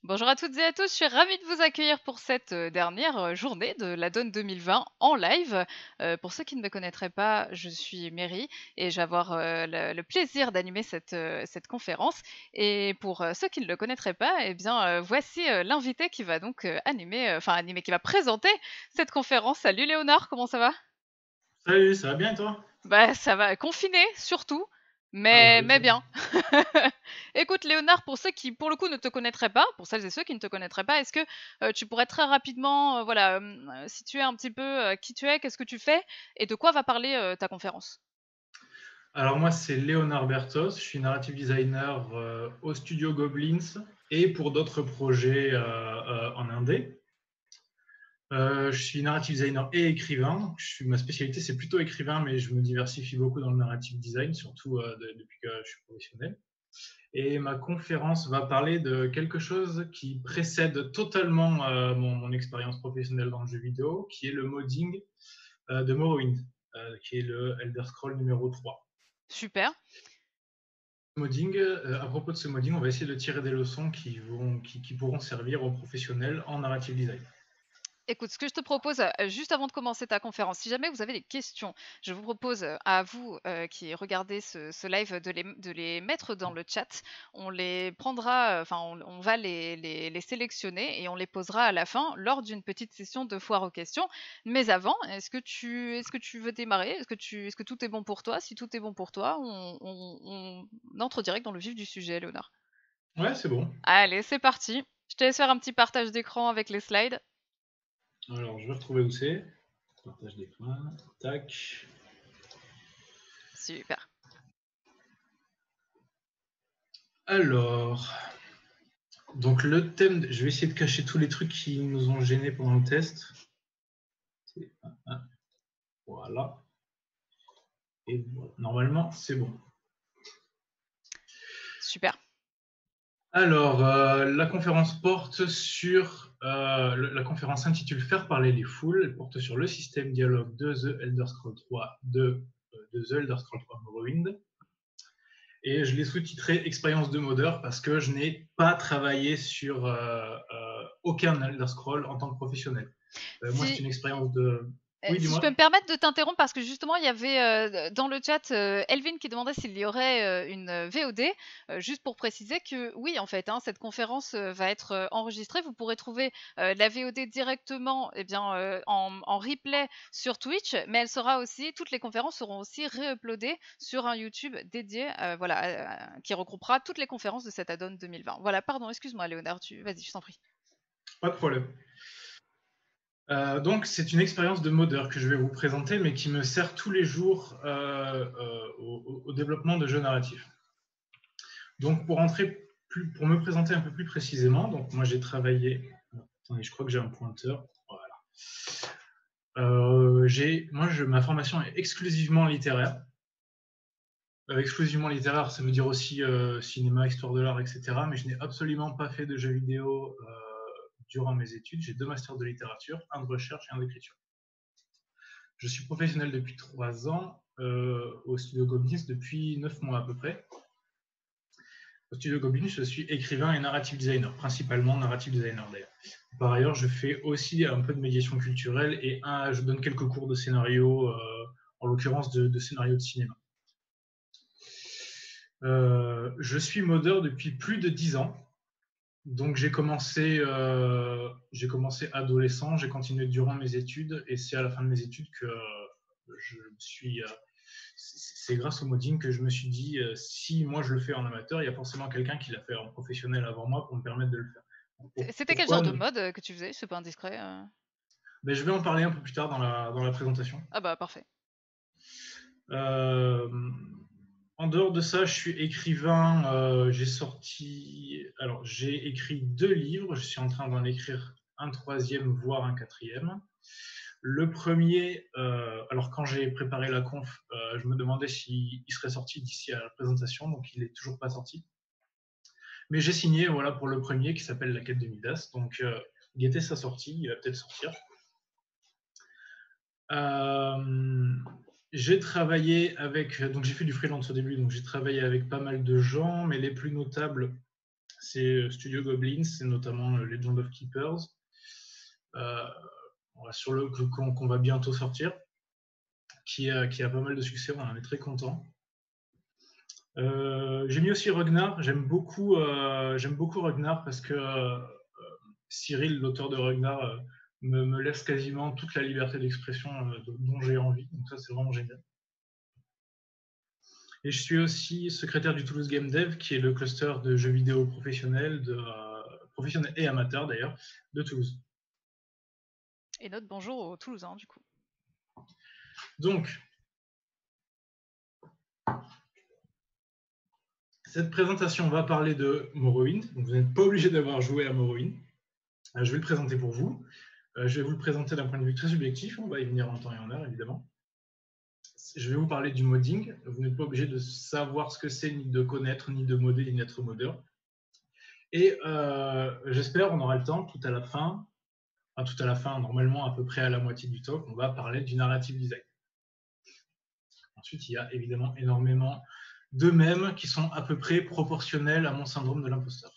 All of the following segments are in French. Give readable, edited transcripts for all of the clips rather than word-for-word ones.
Bonjour à toutes et à tous, je suis ravie de vous accueillir pour cette dernière journée de la Donne 2020 en live. Pour ceux qui ne me connaîtraient pas, je suis Mary et je vais avoir le plaisir d'animer cette conférence. Et pour ceux qui ne le connaîtraient pas, eh bien, voici l'invité qui va donc animer, qui va présenter cette conférence. Salut Léonard, comment ça va? Salut, ça va bien et toi? Bah, ça va, confiné surtout, Ah mais, ouais, mais ok. bien. Écoute, Léonard, pour ceux qui, pour le coup, ne te connaîtraient pas, pour celles et ceux qui ne te connaîtraient pas, est-ce que tu pourrais très rapidement, situer un petit peu qui tu es, qu'est-ce que tu fais et de quoi va parler ta conférence? Alors moi c'est Léonard Bertos, je suis narrative designer au studio Goblins et pour d'autres projets en indé. Je suis narrative designer et écrivain. Ma spécialité c'est plutôt écrivain, mais je me diversifie beaucoup dans le narrative design, surtout depuis que je suis professionnel. Et ma conférence va parler de quelque chose qui précède totalement mon expérience professionnelle dans le jeu vidéo, qui est le modding de Morrowind, qui est le Elder Scroll numéro 3. Super. Modding, à propos de ce modding, on va essayer de tirer des leçons qui pourront servir aux professionnels en narrative design. Écoute, ce que je te propose, juste avant de commencer ta conférence, si jamais vous avez des questions, je vous propose, à vous, qui regardez ce live de les mettre dans le chat. On les prendra, on va les sélectionner et on les posera à la fin lors d'une petite session de foire aux questions. Mais avant, est-ce que tu veux démarrer? Est-ce que tout est bon pour toi? Si tout est bon pour toi, on entre direct dans le vif du sujet, Léonard. Ouais, c'est bon. Allez, c'est parti. Je te laisse faire un petit partage d'écran avec les slides. Alors, je vais retrouver où c'est. Partage d'écran. Tac. Super. Alors, donc le thème, je vais essayer de cacher tous les trucs qui nous ont gênés pendant le test. Voilà. Et voilà. Normalement, c'est bon. Super. Alors, la conférence porte sur. La conférence s'intitule Faire parler les foules. Elle porte sur le système dialogue de The Elder Scrolls 3 de The Elder Scrolls 3 Morrowind. Et je l'ai sous-titré Expérience de modeur parce que je n'ai pas travaillé sur aucun Elder Scroll en tant que professionnel. Moi, c'est Si une expérience de. Oui, Si je peux dis-moi. me permettre de t'interrompre parce que justement il y avait, dans le chat, Elvin qui demandait s'il y aurait, une VOD. Juste pour préciser que oui, en fait, hein, cette conférence, va être, enregistrée. Vous pourrez trouver, la VOD directement, eh bien, en replay sur Twitch, mais elle sera aussi toutes les conférences seront aussi réuploadées sur un YouTube dédié, qui regroupera toutes les conférences de cette add-on 2020. Voilà, pardon, excuse-moi Léonard, vas-y, je t'en prie. Pas de problème. Donc, c'est une expérience de modeur que je vais vous présenter, mais qui me sert tous les jours au développement de jeux narratifs. Donc, pour me présenter un peu plus précisément, donc moi j'ai travaillé. Attendez, je crois que j'ai un pointeur. Voilà. Ma formation est exclusivement littéraire. Exclusivement littéraire, ça veut dire aussi cinéma, histoire de l'art, etc. Mais je n'ai absolument pas fait de jeux vidéo durant mes études. J'ai 2 masters de littérature, un de recherche et un d'écriture. Je suis professionnel depuis 3 ans au studio Goblins depuis 9 mois à peu près. Au studio Goblins, je suis écrivain et narrative designer, principalement narrative designer d'ailleurs. Par ailleurs, je fais aussi un peu de médiation culturelle et je donne quelques cours de scénario, en l'occurrence de scénario de cinéma. Je suis modeur depuis plus de 10 ans. Donc j'ai commencé adolescent, j'ai continué durant mes études et c'est à la fin de mes études que c'est grâce au modding que je me suis dit si moi je le fais en amateur, il y a forcément quelqu'un qui l'a fait en professionnel avant moi pour me permettre de le faire. C'était quel Pourquoi genre de ne... mode, que tu faisais? C'est pas indiscret, Ben, je vais en parler un peu plus tard dans la présentation. Ah bah, parfait. Euh, En dehors de ça, je suis écrivain. J'ai écrit 2 livres. Je suis en train d'en écrire un troisième, voire un quatrième. Le premier, alors quand j'ai préparé la conf, je me demandais s'il serait sorti d'ici à la présentation, donc il n'est toujours pas sorti. Mais j'ai signé voilà, pour le premier qui s'appelle La quête de Midas, donc guettez sa sortie, il va peut-être sortir. J'ai travaillé avec, donc j'ai fait du freelance au début, donc j'ai travaillé avec pas mal de gens, mais les plus notables, c'est Studio Goblins, c'est notamment Legend of Keepers, sur le qu'on va bientôt sortir, qui a pas mal de succès, on en est très content. J'ai mis aussi Ragnar, j'aime beaucoup Ragnar parce que Cyril, l'auteur de Ragnar, me laisse quasiment toute la liberté d'expression dont j'ai envie, donc ça c'est vraiment génial. Et je suis aussi secrétaire du Toulouse Game Dev, qui est le cluster de jeux vidéo professionnels, professionnels et amateurs d'ailleurs, de Toulouse. Et notre bonjour aux Toulousains, du coup. Donc, cette présentation va parler de Morrowind. Donc, vous n'êtes pas obligé d'avoir joué à Morrowind. Je vais le présenter pour vous. Je vais vous le présenter d'un point de vue très subjectif. On va y venir en temps et en heure, évidemment. Je vais vous parler du modding. Vous n'êtes pas obligé de savoir ce que c'est, ni de connaître, ni de modder, ni d'être modeur. Et j'espère on aura le temps, tout à la fin, normalement à peu près à la moitié du talk, on va parler du narrative design. Ensuite, il y a évidemment énormément de mèmes qui sont à peu près proportionnels à mon syndrome de l'imposteur.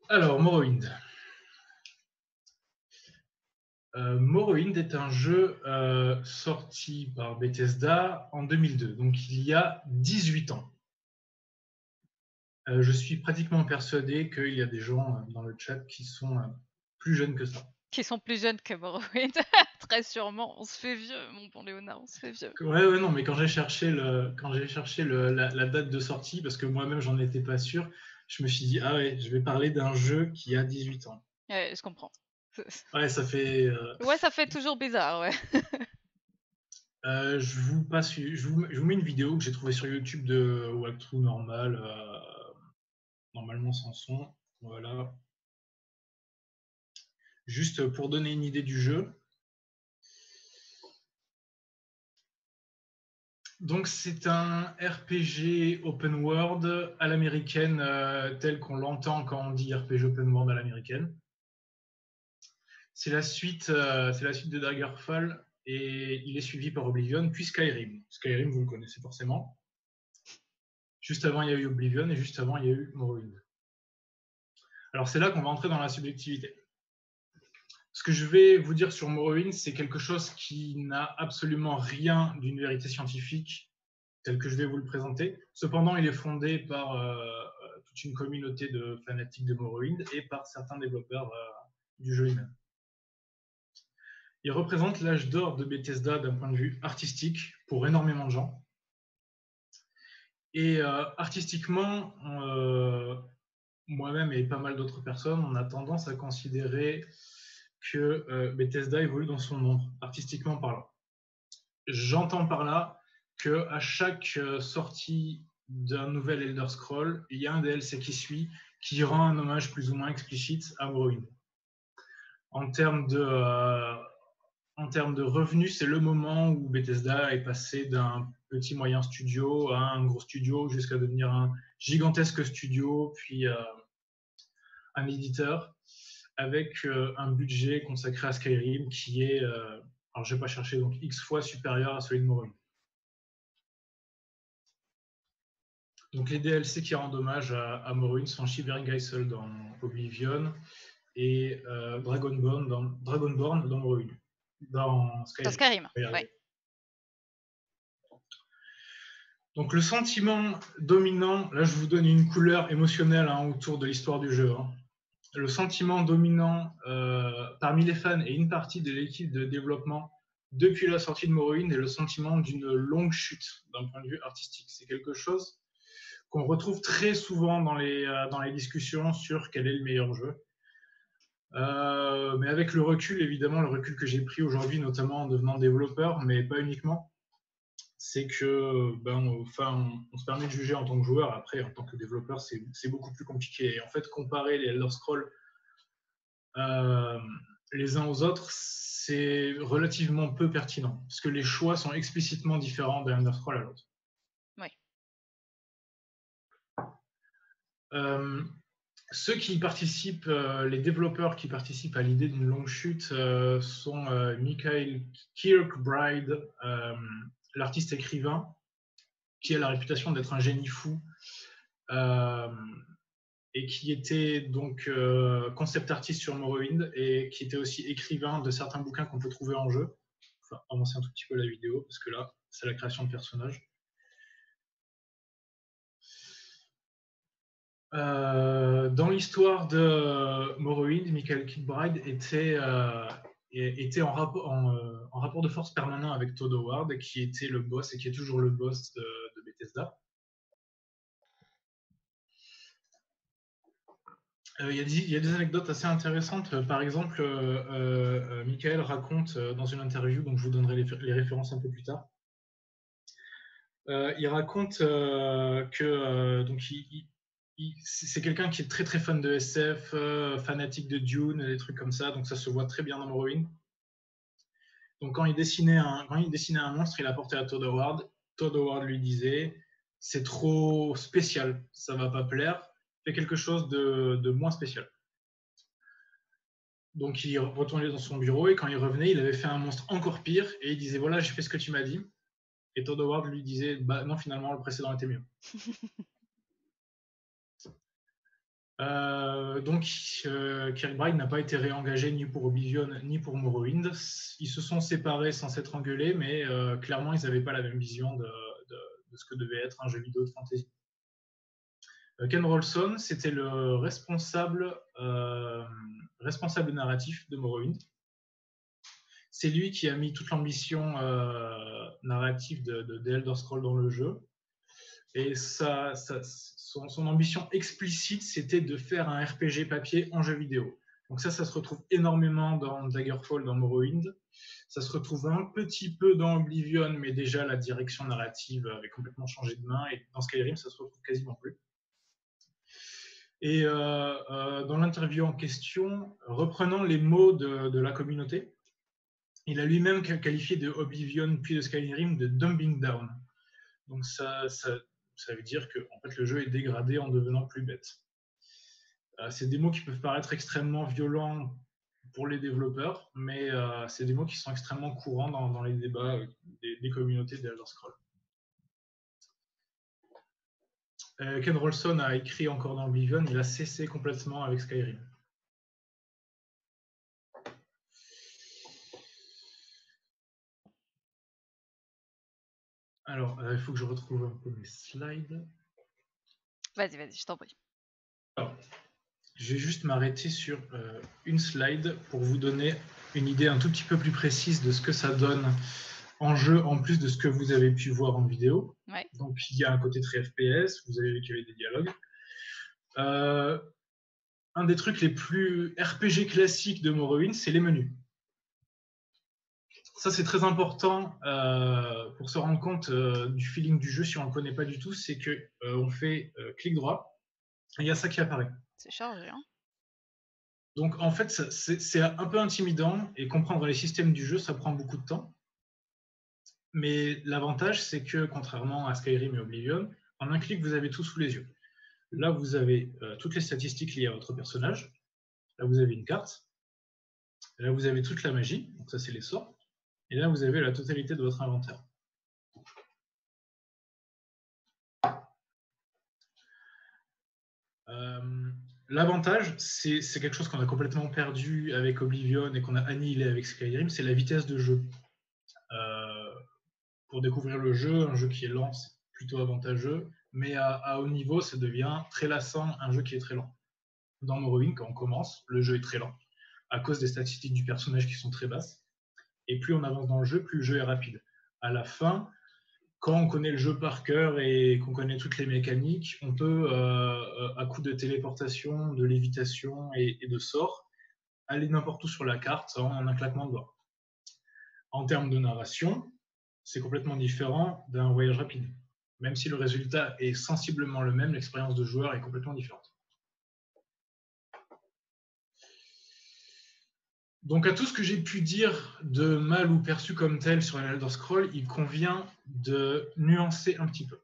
Alors, Morrowind. Morrowind est un jeu sorti par Bethesda en 2002, donc il y a 18 ans. Je suis pratiquement persuadé qu'il y a des gens dans le chat qui sont plus jeunes que ça. Qui sont plus jeunes que Morrowind, très sûrement. On se fait vieux, mon bon Léonard, on se fait vieux. Ouais, non, mais quand j'ai cherché, la date de sortie, parce que moi-même, j'en étais pas sûr, je me suis dit, ah ouais, je vais parler d'un jeu qui a 18 ans. Ouais, je comprends. Ouais, ça fait... Ouais, ça fait toujours bizarre, ouais. je vous mets une vidéo que j'ai trouvée sur YouTube de walkthrough normal, normalement sans son. Voilà. Juste pour donner une idée du jeu. Donc c'est un RPG open world à l'américaine, tel qu'on l'entend quand on dit RPG open world à l'américaine. C'est la suite de Daggerfall et il est suivi par Oblivion, puis Skyrim. Skyrim, vous le connaissez forcément. Juste avant, il y a eu Oblivion et juste avant, il y a eu Morrowind. Alors c'est là qu'on va entrer dans la subjectivité. Ce que je vais vous dire sur Morrowind, c'est quelque chose qui n'a absolument rien d'une vérité scientifique telle que je vais vous le présenter. Cependant, il est fondé par toute une communauté de fanatiques de Morrowind et par certains développeurs du jeu lui-même. Il représente l'âge d'or de Bethesda d'un point de vue artistique pour énormément de gens. Et artistiquement, moi-même et pas mal d'autres personnes, on a tendance à considérer que Bethesda évolue dans son ombre, artistiquement parlant. J'entends par là qu'à chaque sortie d'un nouvel Elder Scroll, il y a un DLC qui suit, qui rend un hommage plus ou moins explicite à Morrowind. En termes de revenus, c'est le moment où Bethesda est passé d'un petit moyen studio à un gros studio jusqu'à devenir un gigantesque studio, puis un éditeur, avec un budget consacré à Skyrim qui est, alors je ne vais pas chercher, donc X fois supérieur à celui de Morrowind. Donc les DLC qui rendent hommage à Morrowind sont Shivering Isle dans Oblivion et Dragonborn dans Morrowind. Dans Skyrim. Dans Skyrim, ouais. Donc le sentiment dominant, là je vous donne une couleur émotionnelle autour de l'histoire du jeu. Le sentiment dominant parmi les fans et une partie de l'équipe de développement depuis la sortie de Morrowind est le sentiment d'une longue chute d'un point de vue artistique. C'est quelque chose qu'on retrouve très souvent dans les discussions sur quel est le meilleur jeu. Mais avec le recul, évidemment, le recul que j'ai pris aujourd'hui, notamment en devenant développeur, mais pas uniquement, c'est que on se permet de juger en tant que joueur. Après, en tant que développeur, c'est beaucoup plus compliqué. Et en fait, comparer les Elder Scrolls les uns aux autres, c'est relativement peu pertinent, parce que les choix sont explicitement différents d'un Elder Scroll à l'autre. Oui. Ceux qui participent, les développeurs qui participent à l'idée d'une longue chute sont Michael Kirkbride, l'artiste écrivain, qui a la réputation d'être un génie fou et qui était donc concept artiste sur Morrowind et qui était aussi écrivain de certains bouquins qu'on peut trouver en jeu. Enfin, avancer un tout petit peu la vidéo parce que là, c'est la création de personnages. Dans l'histoire de Morrowind, Michael Kirkbride était en rapport de force permanent avec Todd Howard, qui était le boss et qui est toujours le boss de Bethesda. Il y a des anecdotes assez intéressantes. Par exemple, Michael raconte dans une interview, donc je vous donnerai les références un peu plus tard. Il raconte que donc c'est quelqu'un qui est très très fan de SF, fanatique de Dune, des trucs comme ça, donc ça se voit très bien dans Morrowind. Donc quand il dessinait un monstre, il apportait à Todd Howard. Todd Howard lui disait « c'est trop spécial, ça va pas plaire, fais quelque chose de moins spécial ». Donc il retournait dans son bureau et quand il revenait, il avait fait un monstre encore pire et il disait « voilà, j'ai fait ce que tu m'as dit ». Et Todd Howard lui disait « bah non, finalement, le précédent était mieux ». Kirkbride n'a pas été réengagé ni pour Oblivion ni pour Morrowind. Ils se sont séparés sans s'être engueulés, mais clairement, ils n'avaient pas la même vision de ce que devait être un jeu vidéo de fantasy. Ken Rolson, c'était le responsable narratif de Morrowind. C'est lui qui a mis toute l'ambition narrative de Elder Scrolls dans le jeu. Et son ambition explicite, c'était de faire un RPG papier en jeu vidéo. Donc ça se retrouve énormément dans Daggerfall, dans Morrowind. Ça se retrouve un petit peu dans Oblivion, mais déjà la direction narrative avait complètement changé de main. Et dans Skyrim, ça se retrouve quasiment plus. Et dans l'interview en question, reprenant les mots de la communauté, il a lui-même qualifié de Oblivion puis de Skyrim de dumbing down. Donc ça veut dire que en fait, le jeu est dégradé en devenant plus bête. C'est des mots qui peuvent paraître extrêmement violents pour les développeurs, mais c'est des mots qui sont extrêmement courants dans les débats des communautés d'Elder Scrolls. Ken Rolson a écrit encore dans Oblivion, il a cessé complètement avec Skyrim. Alors, il faut que je retrouve un peu mes slides. Vas-y, je t'en prie. Alors, je vais juste m'arrêter sur une slide pour vous donner une idée un tout petit peu plus précise de ce que ça donne en jeu, en plus de ce que vous avez pu voir en vidéo. Ouais. Donc, il y a un côté très FPS, vous avez vu qu'il y avait des dialogues. Un des trucs les plus RPG classiques de Morrowind, c'est les menus. Ça, c'est très important pour se rendre compte du feeling du jeu si on ne le connaît pas du tout, c'est qu'on fait clic droit et il y a ça qui apparaît. C'est chargé, hein. Donc, en fait, c'est un peu intimidant et comprendre les systèmes du jeu, ça prend beaucoup de temps. Mais l'avantage, c'est que, contrairement à Skyrim et Oblivion, en un clic, vous avez tout sous les yeux. Là, vous avez toutes les statistiques liées à votre personnage. Là, vous avez une carte. Là, vous avez toute la magie. Donc, ça, c'est les sorts. Et là, vous avez la totalité de votre inventaire. L'avantage, c'est quelque chose qu'on a complètement perdu avec Oblivion et qu'on a annihilé avec Skyrim, c'est la vitesse de jeu. Pour découvrir le jeu, un jeu qui est lent, c'est plutôt avantageux, mais à haut niveau, ça devient très lassant, un jeu qui est très lent. Dans Morrowind, quand on commence, le jeu est très lent, à cause des statistiques du personnage qui sont très basses, et plus on avance dans le jeu, plus le jeu est rapide. À la fin, quand on connaît le jeu par cœur et qu'on connaît toutes les mécaniques, on peut, à coup de téléportation, de lévitation et de sorts, aller n'importe où sur la carte en un claquement de doigts. En termes de narration, c'est complètement différent d'un voyage rapide. Même si le résultat est sensiblement le même, l'expérience de joueur est complètement différente. Donc à tout ce que j'ai pu dire de mal ou perçu comme tel sur les Elder Scrolls, il convient de nuancer un petit peu.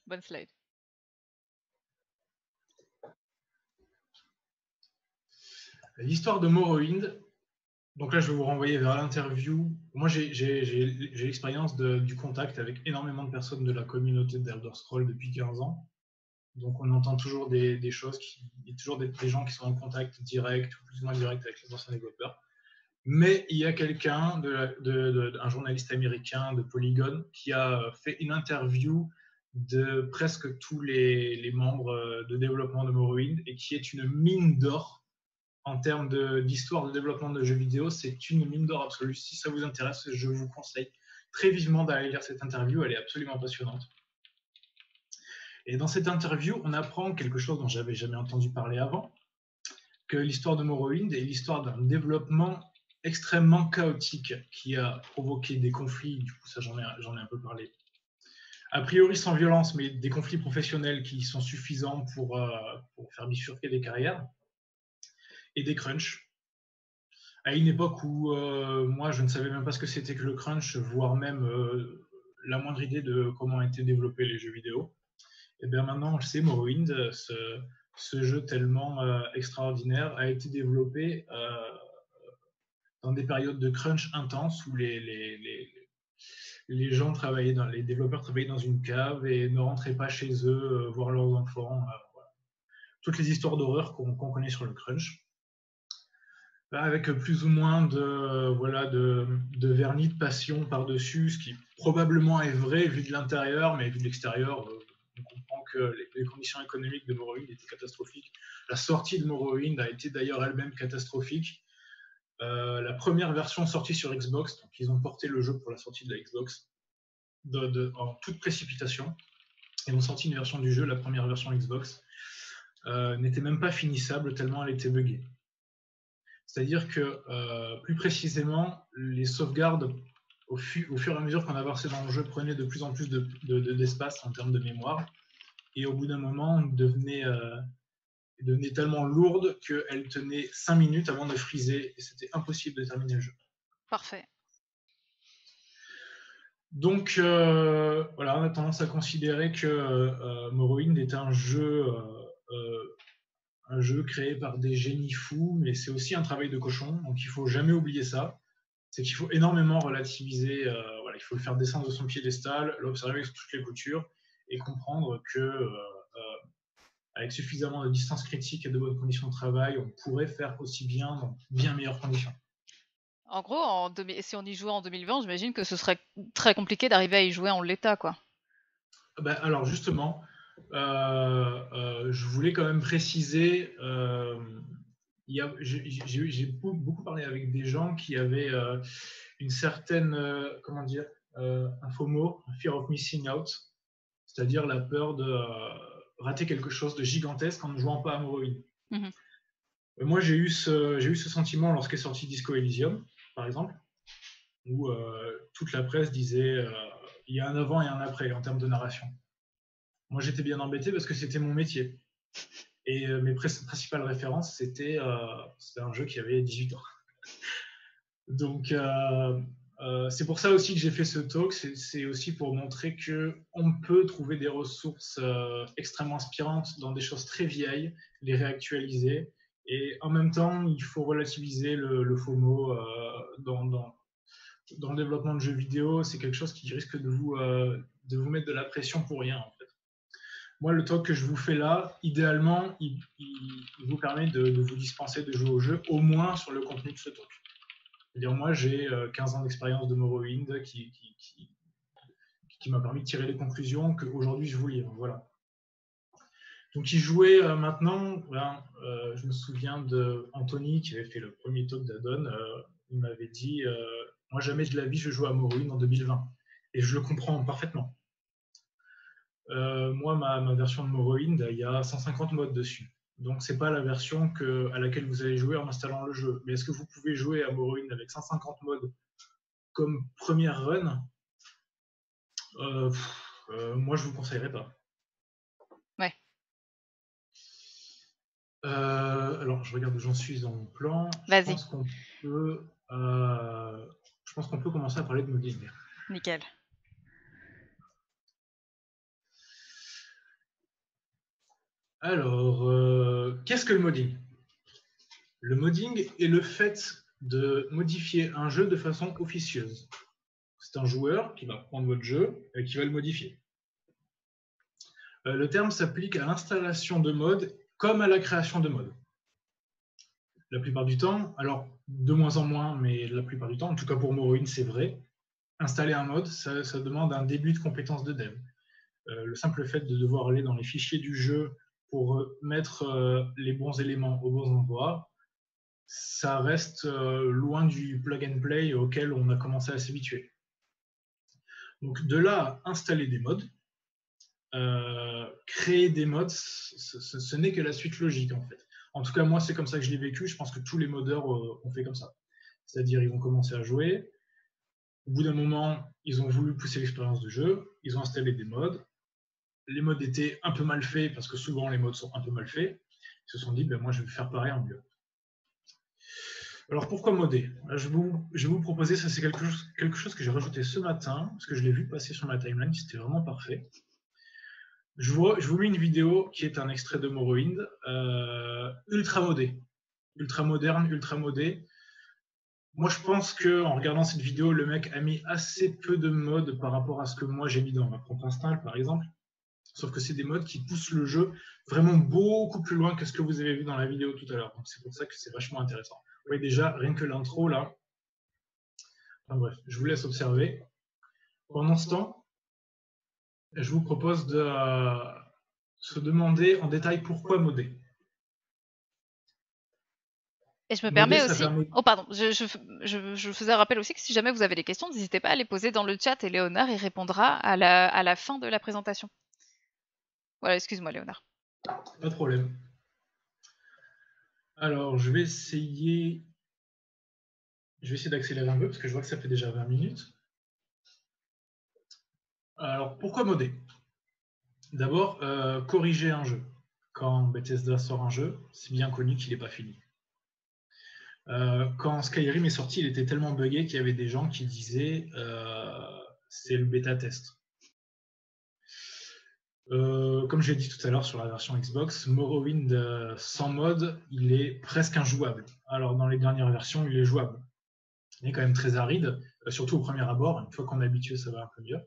Bonne slide. L'histoire de Morrowind, donc là je vais vous renvoyer vers l'interview. Moi j'ai l'expérience du contact avec énormément de personnes de la communauté d'Elder Scrolls depuis 15 ans. Donc on entend toujours des choses, il y a toujours des gens qui sont en contact direct ou plus ou moins direct avec les anciens développeurs. Mais il y a quelqu'un, un journaliste américain de Polygon, qui a fait une interview de presque tous les membres de développement de Morrowind et qui est une mine d'or en termes d'histoire de développement de jeux vidéo. C'est une mine d'or absolue. Si ça vous intéresse, je vous conseille très vivement d'aller lire cette interview. Elle est absolument passionnante. Et dans cette interview, on apprend quelque chose dont j'avais jamais entendu parler avant, que l'histoire de Morrowind est l'histoire d'un développement extrêmement chaotique qui a provoqué des conflits, du coup ça j'en ai un peu parlé, a priori sans violence, mais des conflits professionnels qui sont suffisants pour faire bifurquer des carrières, et des crunchs. À une époque où moi je ne savais même pas ce que c'était que le crunch, voire même la moindre idée de comment étaient développés les jeux vidéo. Et bien maintenant, je sais, Morrowind, ce jeu tellement extraordinaire, a été développé dans des périodes de crunch intenses où les gens travaillaient, les développeurs travaillaient dans une cave et ne rentraient pas chez eux voir leurs enfants. Voilà. Toutes les histoires d'horreur qu'on connaît sur le crunch. Avec plus ou moins de vernis de passion par-dessus, ce qui probablement est vrai vu de l'intérieur, mais vu de l'extérieur, on comprend que les conditions économiques de Morrowind étaient catastrophiques. La sortie de Morrowind a été d'ailleurs elle-même catastrophique. La première version sortie sur Xbox, donc ils ont porté le jeu pour la sortie de la Xbox en toute précipitation. Ils ont sorti une version du jeu, la première version Xbox, n'était même pas finissable tellement elle était buggée. C'est-à-dire que, plus précisément, les sauvegardes, au fur et à mesure qu'on avançait dans le jeu, prenaient de plus en plus d'espace en termes de mémoire. Et au bout d'un moment, devenaient tellement lourdes qu'elles tenaient 5 minutes avant de friser. Et c'était impossible de terminer le jeu. Parfait. Donc, voilà, on a tendance à considérer que Morrowind est un jeu créé par des génies fous, mais c'est aussi un travail de cochon, donc il ne faut jamais oublier ça. C'est qu'il faut énormément relativiser, voilà, il faut le faire descendre de son piédestal, l'observer sur toutes les coutures et comprendre que avec suffisamment de distance critique et de bonnes conditions de travail, on pourrait faire aussi bien dans bien meilleures conditions. En gros, si on y jouait en 2020, j'imagine que ce serait très compliqué d'arriver à y jouer en l'état, quoi. Ben, alors justement, je voulais quand même préciser, j'ai beaucoup parlé avec des gens qui avaient une certaine, comment dire, un FOMO, Fear of Missing Out, c'est-à-dire la peur de rater quelque chose de gigantesque en ne jouant pas à Morrowind. Mmh. Moi, j'ai eu ce sentiment lorsqu'est sorti Disco Elysium, par exemple, où toute la presse disait il y a un avant et un après en termes de narration. Moi, j'étais bien embêté parce que c'était mon métier. Et mes principales références, c'était un jeu qui avait 18 ans. Donc, c'est pour ça aussi que j'ai fait ce talk. C'est aussi pour montrer qu'on peut trouver des ressources extrêmement inspirantes dans des choses très vieilles, les réactualiser. Et en même temps, il faut relativiser le FOMO dans le développement de jeux vidéo. C'est quelque chose qui risque de vous mettre de la pression pour rien, en fait. Moi, le talk que je vous fais là, idéalement, il vous permet de vous dispenser de jouer au jeu, au moins sur le contenu de ce talk. C'est-à-dire, moi, j'ai 15 ans d'expérience de Morrowind qui m'a permis de tirer les conclusions qu'aujourd'hui je vous livre. Voilà. Donc, il jouait maintenant, je me souviens d'Anthony qui avait fait le premier talk d'Adon. Il m'avait dit moi, jamais de la vie, je joue à Morrowind en 2020. Et je le comprends parfaitement. Moi, ma version de Morrowind, il y a 150 modes dessus. Donc, c'est pas la version à laquelle vous allez jouer en installant le jeu. Mais est-ce que vous pouvez jouer à Morrowind avec 150 modes comme première run? Moi, je vous conseillerais pas. Ouais. Alors, je regarde où j'en suis dans mon plan. Vas-y, Peut, je pense qu'on peut commencer à parler de modding. nickel. Alors, qu'est-ce que le modding? Le modding est le fait de modifier un jeu de façon officieuse. C'est un joueur qui va prendre votre jeu et qui va le modifier. Le terme s'applique à l'installation de mods comme à la création de mods. La plupart du temps, alors de moins en moins, mais la plupart du temps, en tout cas pour Morrowind, c'est vrai, installer un mod, ça demande un début de compétence de dev. Le simple fait de devoir aller dans les fichiers du jeu pour mettre les bons éléments aux bons endroits, ça reste loin du plug and play auquel on a commencé à s'habituer. Donc de là à installer des mods, créer des mods, ce n'est que la suite logique en fait. En tout cas, moi, c'est comme ça que je l'ai vécu. Je pense que tous les modeurs ont fait comme ça. C'est-à-dire, ils ont commencé à jouer. Au bout d'un moment, ils ont voulu pousser l'expérience de jeu. Ils ont installé des mods. Les mods étaient un peu mal faits, parce que souvent, les mods sont un peu mal faits. Ils se sont dit, ben, moi, je vais faire pareil en mieux. Alors, pourquoi modder? Je vais vous proposer, ça c'est quelque chose que j'ai rajouté ce matin, parce que je l'ai vu passer sur ma timeline, c'était vraiment parfait. Je vous mets une vidéo qui est un extrait de Morrowind, ultra modé, ultra moderne, ultra modé. Moi, je pense qu'en regardant cette vidéo, le mec a mis assez peu de modes par rapport à ce que moi j'ai mis dans ma propre install, par exemple. Sauf que c'est des modes qui poussent le jeu vraiment beaucoup plus loin que ce que vous avez vu dans la vidéo tout à l'heure. Donc c'est pour ça que c'est vachement intéressant. Vous voyez déjà, rien que l'intro là. Enfin bref, je vous laisse observer. Pendant ce temps, je vous propose de se demander en détail pourquoi modder. Et je me Modder, permets ça aussi, permet. oh pardon, je faisais un rappel aussi que si jamais vous avez des questions, n'hésitez pas à les poser dans le chat et Léonard y répondra à la fin de la présentation. Voilà, excuse-moi Léonard. Pas de problème. Alors, je vais essayer d'accélérer un peu parce que je vois que ça fait déjà 20 minutes. Alors, pourquoi modder? D'abord, corriger un jeu. Quand Bethesda sort un jeu, c'est bien connu qu'il n'est pas fini. Quand Skyrim est sorti, il était tellement buggé qu'il y avait des gens qui disaient c'est le bêta test. Comme je l'ai dit tout à l'heure sur la version Xbox, Morrowind sans mode, il est presque injouable. Alors dans les dernières versions, il est jouable. Il est quand même très aride, surtout au premier abord. Une fois qu'on est habitué, ça va un peu mieux.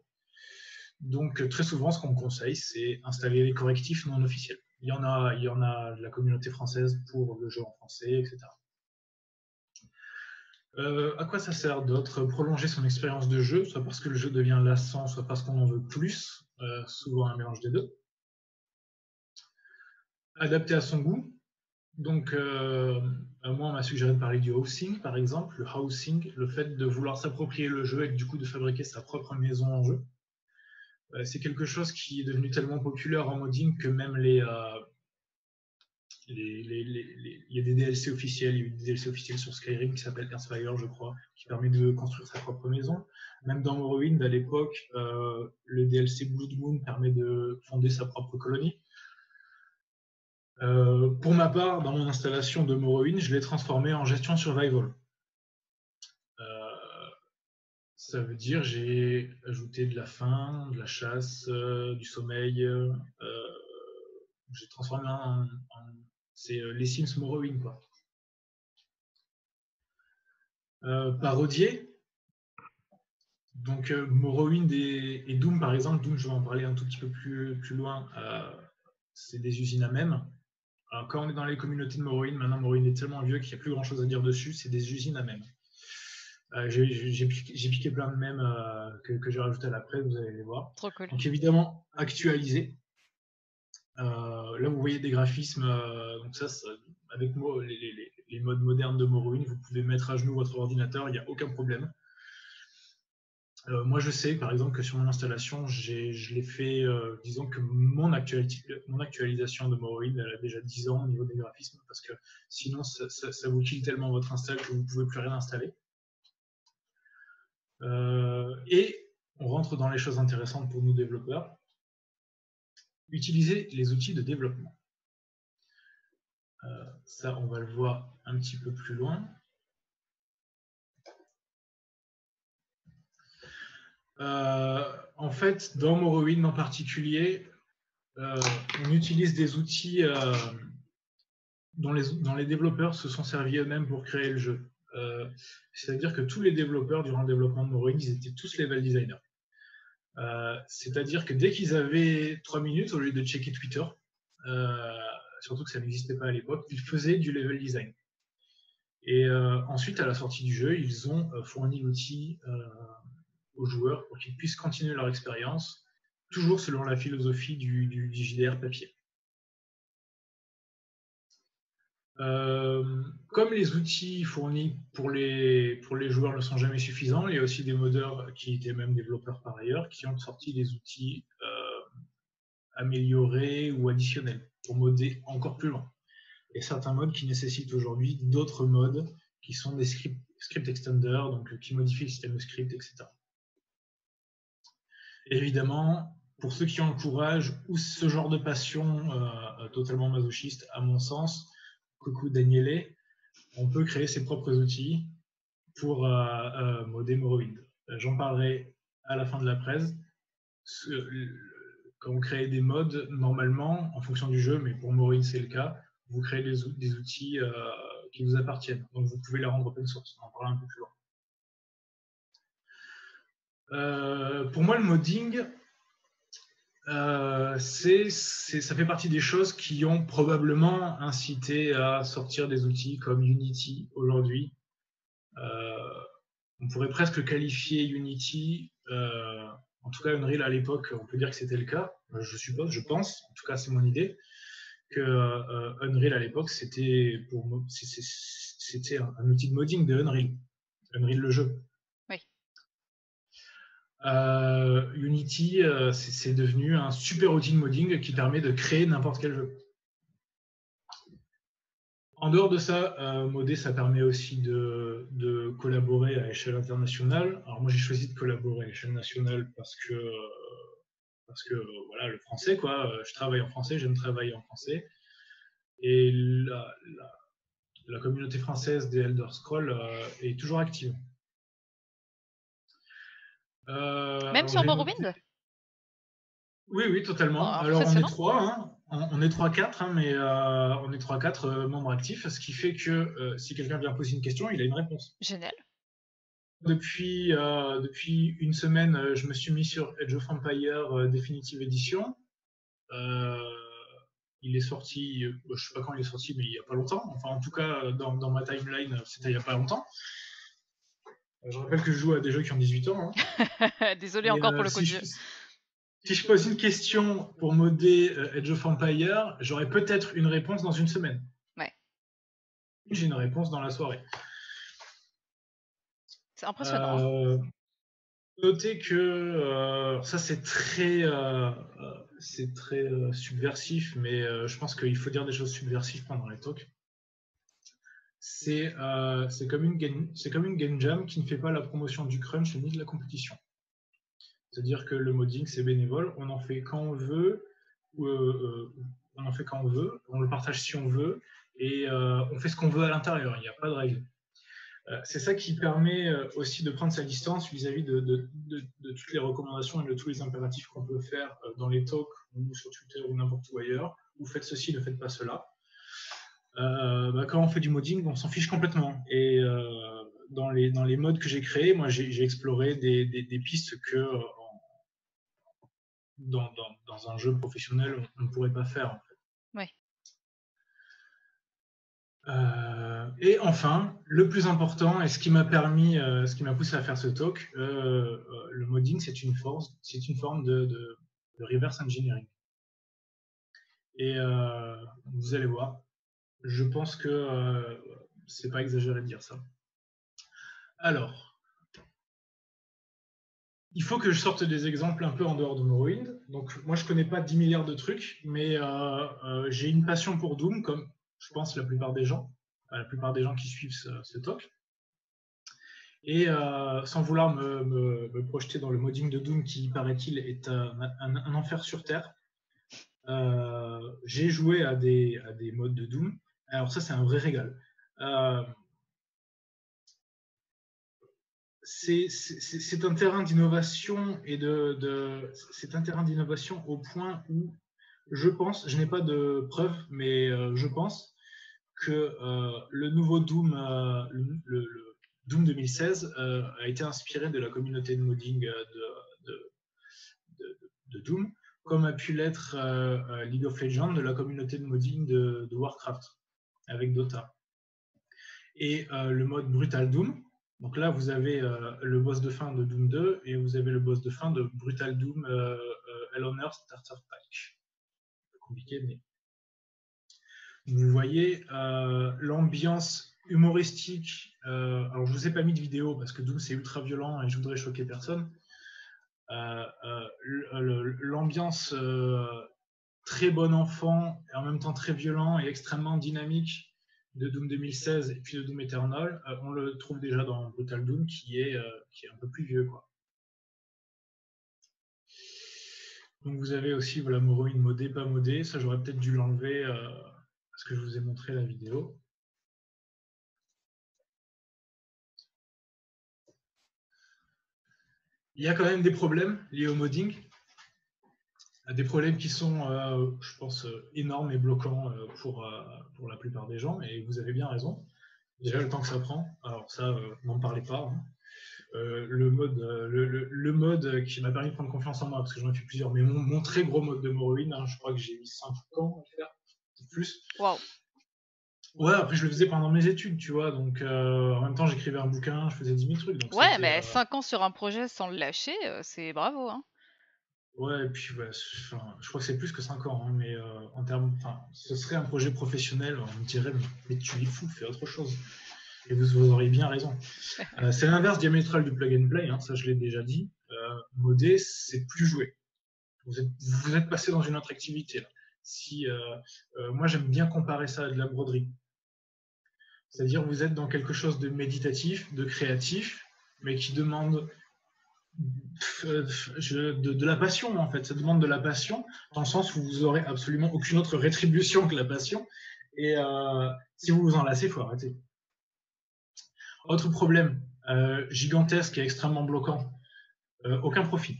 Donc très souvent, ce qu'on me conseille, c'est installer les correctifs non officiels. Il y en a de la communauté française pour le jeu en français, etc. À quoi ça sert d'autre? Prolonger son expérience de jeu, soit parce que le jeu devient lassant, soit parce qu'on en veut plus, souvent un mélange des deux. Adapter à son goût. Donc, moi, on m'a suggéré de parler du housing, par exemple. Le housing, le fait de vouloir s'approprier le jeu et du coup de fabriquer sa propre maison en jeu. C'est quelque chose qui est devenu tellement populaire en modding que même il y a des DLC officiels. Il y a eu des DLC officiels sur Skyrim qui s'appelle Earthfire, je crois, qui permet de construire sa propre maison. Même dans Morrowind, à l'époque, le DLC Blood Moon permet de fonder sa propre colonie. Pour ma part, dans mon installation de Morrowind, je l'ai transformé en gestion survival. Ça veut dire j'ai ajouté de la faim, de la chasse, du sommeil. J'ai transformé c'est les Sims Morrowind, quoi. Parodier. Donc Morrowind et Doom, par exemple. Doom, je vais en parler un tout petit peu plus loin. C'est des usines à mèmes. Alors, quand on est dans les communautés de Morrowind, maintenant Morrowind est tellement vieux qu'il n'y a plus grand chose à dire dessus. C'est des usines à mèmes. J'ai piqué plein de mèmes que j'ai rajouté à la presse, vous allez les voir. Trop cool. Donc évidemment, actualisé. Là, vous voyez des graphismes. Donc ça, avec les modes modernes de Morrowind, vous pouvez mettre à genoux votre ordinateur, il n'y a aucun problème. Moi, je sais, par exemple, que sur mon installation, je l'ai fait, disons que mon actualisation de Morrowind, elle a déjà 10 ans au niveau des graphismes, parce que sinon, ça vous kill tellement votre install que vous ne pouvez plus rien installer. Et on rentre dans les choses intéressantes pour nous développeurs. Utiliser les outils de développement. Ça, on va le voir un petit peu plus loin. En fait, dans Morrowind en particulier, on utilise des outils dont les développeurs se sont servis eux-mêmes pour créer le jeu. C'est-à-dire que tous les développeurs, durant le développement de Morrowind, ils étaient tous level designers. C'est-à-dire que dès qu'ils avaient 3 minutes, au lieu de checker Twitter, surtout que ça n'existait pas à l'époque, ils faisaient du level design. Et ensuite, à la sortie du jeu, ils ont fourni l'outil aux joueurs pour qu'ils puissent continuer leur expérience, toujours selon la philosophie du JDR papier. Comme les outils fournis pour les joueurs ne sont jamais suffisants, il y a aussi des modeurs qui étaient même développeurs par ailleurs, qui ont sorti des outils améliorés ou additionnels pour modder encore plus loin. Et certains modes qui nécessitent aujourd'hui d'autres modes qui sont des script extenders, donc qui modifient le système de script, etc. Évidemment, pour ceux qui ont le courage ou ce genre de passion totalement masochiste, à mon sens, coucou Daniele, on peut créer ses propres outils pour modder Morrowind. J'en parlerai à la fin de la presse. Quand vous créez des mods, normalement, en fonction du jeu, mais pour Morrowind c'est le cas, vous créez des outils qui vous appartiennent. Donc vous pouvez les rendre open source. On en parlera un peu plus loin. Pour moi, le modding, ça fait partie des choses qui ont probablement incité à sortir des outils comme Unity aujourd'hui. On pourrait presque qualifier Unity, en tout cas Unreal à l'époque, on peut dire que c'était le cas, je suppose, je pense, en tout cas c'est mon idée, que Unreal à l'époque c'était un outil de modding de Unreal le jeu. Oui. Unity, c'est devenu un super outil de modding qui permet de créer n'importe quel jeu. En dehors de ça, modder, ça permet aussi de collaborer à échelle internationale. Alors moi, j'ai choisi de collaborer à échelle nationale parce que voilà, le français, quoi. Je travaille en français, j'aime travailler en français. Et la communauté française des Elder Scrolls est toujours active. Même sur Morrowind ? Oui, totalement. Alors on est 3, hein. On est 3-4, hein, mais on est 3-4 membres actifs, ce qui fait que si quelqu'un vient poser une question, il a une réponse. Génial. Depuis une semaine, je me suis mis sur Age of Empires Definitive Edition. Il est sorti, je ne sais pas quand il est sorti, mais il n'y a pas longtemps. Enfin, en tout cas, dans ma timeline, c'était il n'y a pas longtemps. Je rappelle que je joue à des jeux qui ont 18 ans. Hein. Désolé encore pour le coup de jeu. Si je pose une question pour modder Age of Empires, j'aurai peut-être une réponse dans une semaine. Ouais. J'ai une réponse dans la soirée. C'est impressionnant. Notez que ça c'est très subversif, mais je pense qu'il faut dire des choses subversives pendant les talks. C'est comme une game jam qui ne fait pas la promotion du crunch ni de la compétition. C'est-à-dire que le modding, c'est bénévole, on en fait quand on veut, on le partage si on veut, et on fait ce qu'on veut à l'intérieur, il n'y a pas de règle. C'est ça qui permet aussi de prendre sa distance vis-à-vis de toutes les recommandations et de tous les impératifs qu'on peut faire dans les talks ou sur Twitter ou n'importe où ailleurs, ou faites ceci, ne faites pas cela. Quand on fait du modding, on s'en fiche complètement. Et dans les modes que j'ai créés, moi j'ai exploré des pistes que dans un jeu professionnel, on ne pourrait pas faire. En fait. Ouais. Et enfin, le plus important, et ce qui m'a poussé à faire ce talk, le modding, c'est une forme de reverse engineering. Et vous allez voir, je pense que c'est pas exagéré de dire ça. Alors, il faut que je sorte des exemples un peu en dehors de Morrowind. Donc, moi, je connais pas 10 milliards de trucs, mais j'ai une passion pour Doom, comme je pense la plupart des gens qui suivent ce talk. Et sans vouloir me projeter dans le modding de Doom, qui, paraît-il, est un enfer sur Terre, j'ai joué à des modes de Doom. Alors ça, c'est un vrai régal. C'est un terrain d'innovation c'est un terrain d'innovation au point où je pense, je n'ai pas de preuves, mais je pense que le nouveau Doom, le Doom 2016 a été inspiré de la communauté de modding de Doom, comme a pu l'être League of Legends de la communauté de modding de Warcraft avec Dota. Et le mode Brutal Doom. Donc là, vous avez le boss de fin de Doom 2 et vous avez le boss de fin de Brutal Doom Hell on Earth Starter Pack. Un peu compliqué, mais vous voyez l'ambiance humoristique. Alors, je ne vous ai pas mis de vidéo parce que Doom, c'est ultra violent et je voudrais choquer personne. L'ambiance très bon enfant et en même temps très violent et extrêmement dynamique de Doom 2016 et puis de Doom Eternal, on le trouve déjà dans Brutal Doom qui est un peu plus vieux, quoi. Donc vous avez aussi voilà, Morrowind modé, pas modé. Ça, j'aurais peut-être dû l'enlever parce que je vous ai montré la vidéo. Il y a quand même des problèmes liés au modding. Des problèmes qui sont, je pense, énormes et bloquants pour la plupart des gens. Et vous avez bien raison. Déjà, le temps que ça prend. Alors ça, n'en parlez pas. Hein. Le mode qui m'a permis de prendre confiance en moi, parce que j'en ai fait plusieurs, mais mon très gros mode de Morrowind, hein, je crois que j'ai mis 5 ans à le faire, plus. Waouh. Ouais, après je le faisais pendant mes études, tu vois, donc en même temps j'écrivais un bouquin, je faisais 10 000 trucs. Donc ouais, mais 5 ans sur un projet sans le lâcher, c'est bravo. Hein. Ouais, et puis ouais, je crois que c'est plus que 5 ans, hein, mais en termes, ce serait un projet professionnel, on me dirait, mais tu es fou, fais autre chose. Et vous auriez bien raison. C'est l'inverse diamétral du plug and play, hein, ça je l'ai déjà dit. Modé, c'est plus jouer. Vous êtes passé dans une autre activité. Là. Si, moi j'aime bien comparer ça à de la broderie. C'est-à-dire vous êtes dans quelque chose de méditatif, de créatif, mais qui demande de la passion en fait. Ça demande de la passion dans le sens où vous aurez absolument aucune autre rétribution que la passion. Et si vous vous en lassez, il faut arrêter. Autre problème gigantesque et extrêmement bloquant, aucun profit.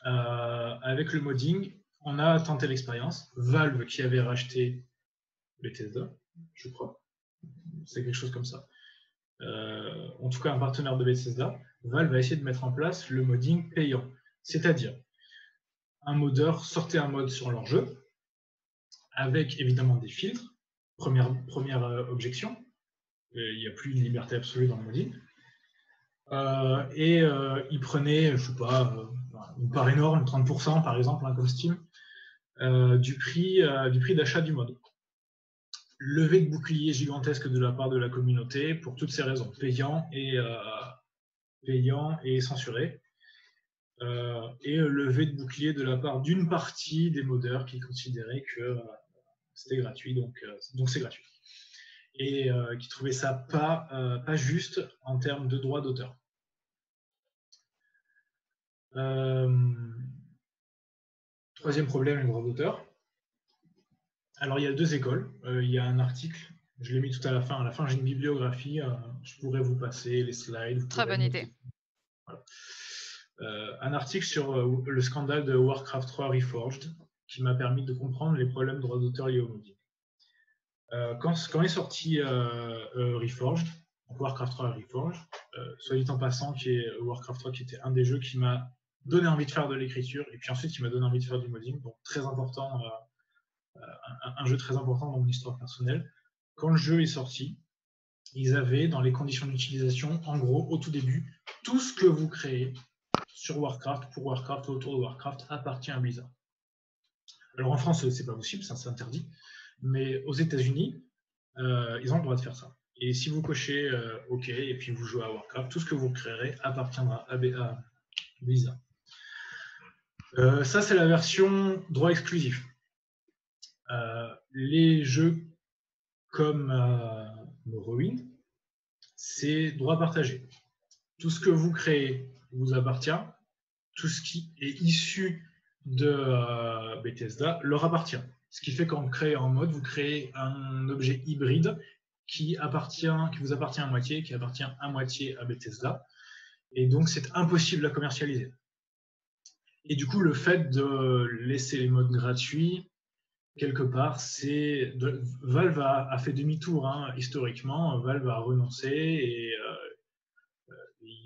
Avec le modding, on a tenté l'expérience. Valve qui avait racheté Bethesda, je crois. C'est quelque chose comme ça. En tout cas, un partenaire de Bethesda. Valve a essayé de mettre en place le modding payant. C'est-à-dire, un modeur sortait un mode sur leur jeu, avec évidemment des filtres. Première objection. Il n'y a plus une liberté absolue dans le modding. Il prenait, je sais pas, une part énorme, 30% par exemple, hein, comme Steam, du prix d'achat du mode. Levée de bouclier gigantesque de la part de la communauté pour toutes ces raisons, payant et censuré. Et levée de bouclier de la part d'une partie des modeurs qui considéraient que c'était gratuit, donc c'est gratuit. Et qui trouvaient ça pas juste en termes de droits d'auteur. Troisième problème, les droits d'auteur. Alors, il y a 2 écoles. Il y a un article, je l'ai mis tout à la fin. À la fin, j'ai une bibliographie. Je pourrais vous passer les slides. Très bonne idée. Voilà. Un article sur le scandale de Warcraft 3 Reforged qui m'a permis de comprendre les problèmes de droits d'auteur liés au modding. Quand est sorti Reforged, donc Warcraft 3 Reforged, soit dit en passant, qui est Warcraft 3 qui était un des jeux qui m'a donné envie de faire de l'écriture et puis ensuite qui m'a donné envie de faire du modding, donc très important. Un jeu très important dans mon histoire personnelle. Quand le jeu est sorti, ils avaient dans les conditions d'utilisation, en gros, au tout début, tout ce que vous créez sur Warcraft, pour Warcraft, autour de Warcraft, appartient à Blizzard. Alors en France, c'est pas possible, ça c'est interdit, mais aux États-Unis, ils ont le droit de faire ça. Et si vous cochez OK et puis vous jouez à Warcraft, tout ce que vous créerez appartiendra à Blizzard. Ça, c'est la version droit exclusif. Les jeux comme Morrowind, c'est droit partagé. Tout ce que vous créez vous appartient. Tout ce qui est issu de Bethesda leur appartient. Ce qui fait qu'en créant un mode, vous créez un objet hybride qui vous appartient à moitié, qui appartient à moitié à Bethesda. Et donc, c'est impossible à commercialiser. Et du coup, le fait de laisser les modes gratuits, quelque part, Valve a fait demi-tour, hein, historiquement. Valve a renoncé et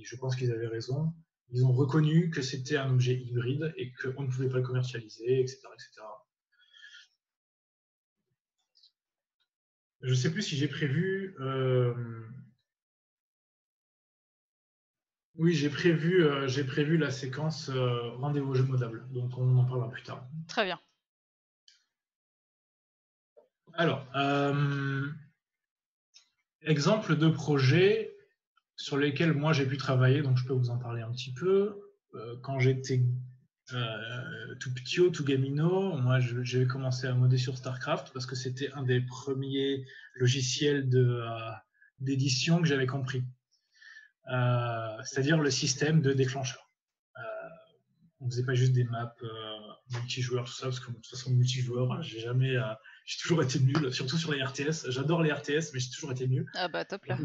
je pense qu'ils avaient raison. Ils ont reconnu que c'était un objet hybride et qu'on ne pouvait pas le commercialiser, etc., etc. Je ne sais plus si j'ai prévu. Oui, j'ai prévu la séquence rendez-vous au jeu modable, donc on en parlera plus tard. Très bien. Alors, exemple de projet sur lesquels moi j'ai pu travailler, donc je peux vous en parler un petit peu. Quand j'étais tout petit, tout gamino, moi j'ai commencé à modder sur StarCraft parce que c'était un des premiers logiciels d'édition que j'avais compris. C'est-à-dire le système de déclencheur. On faisait pas juste des maps multijoueurs, tout ça, parce que de toute façon, multijoueur, j'ai toujours été nul, surtout sur les RTS. J'adore les RTS, mais j'ai toujours été nul. Ah bah top là.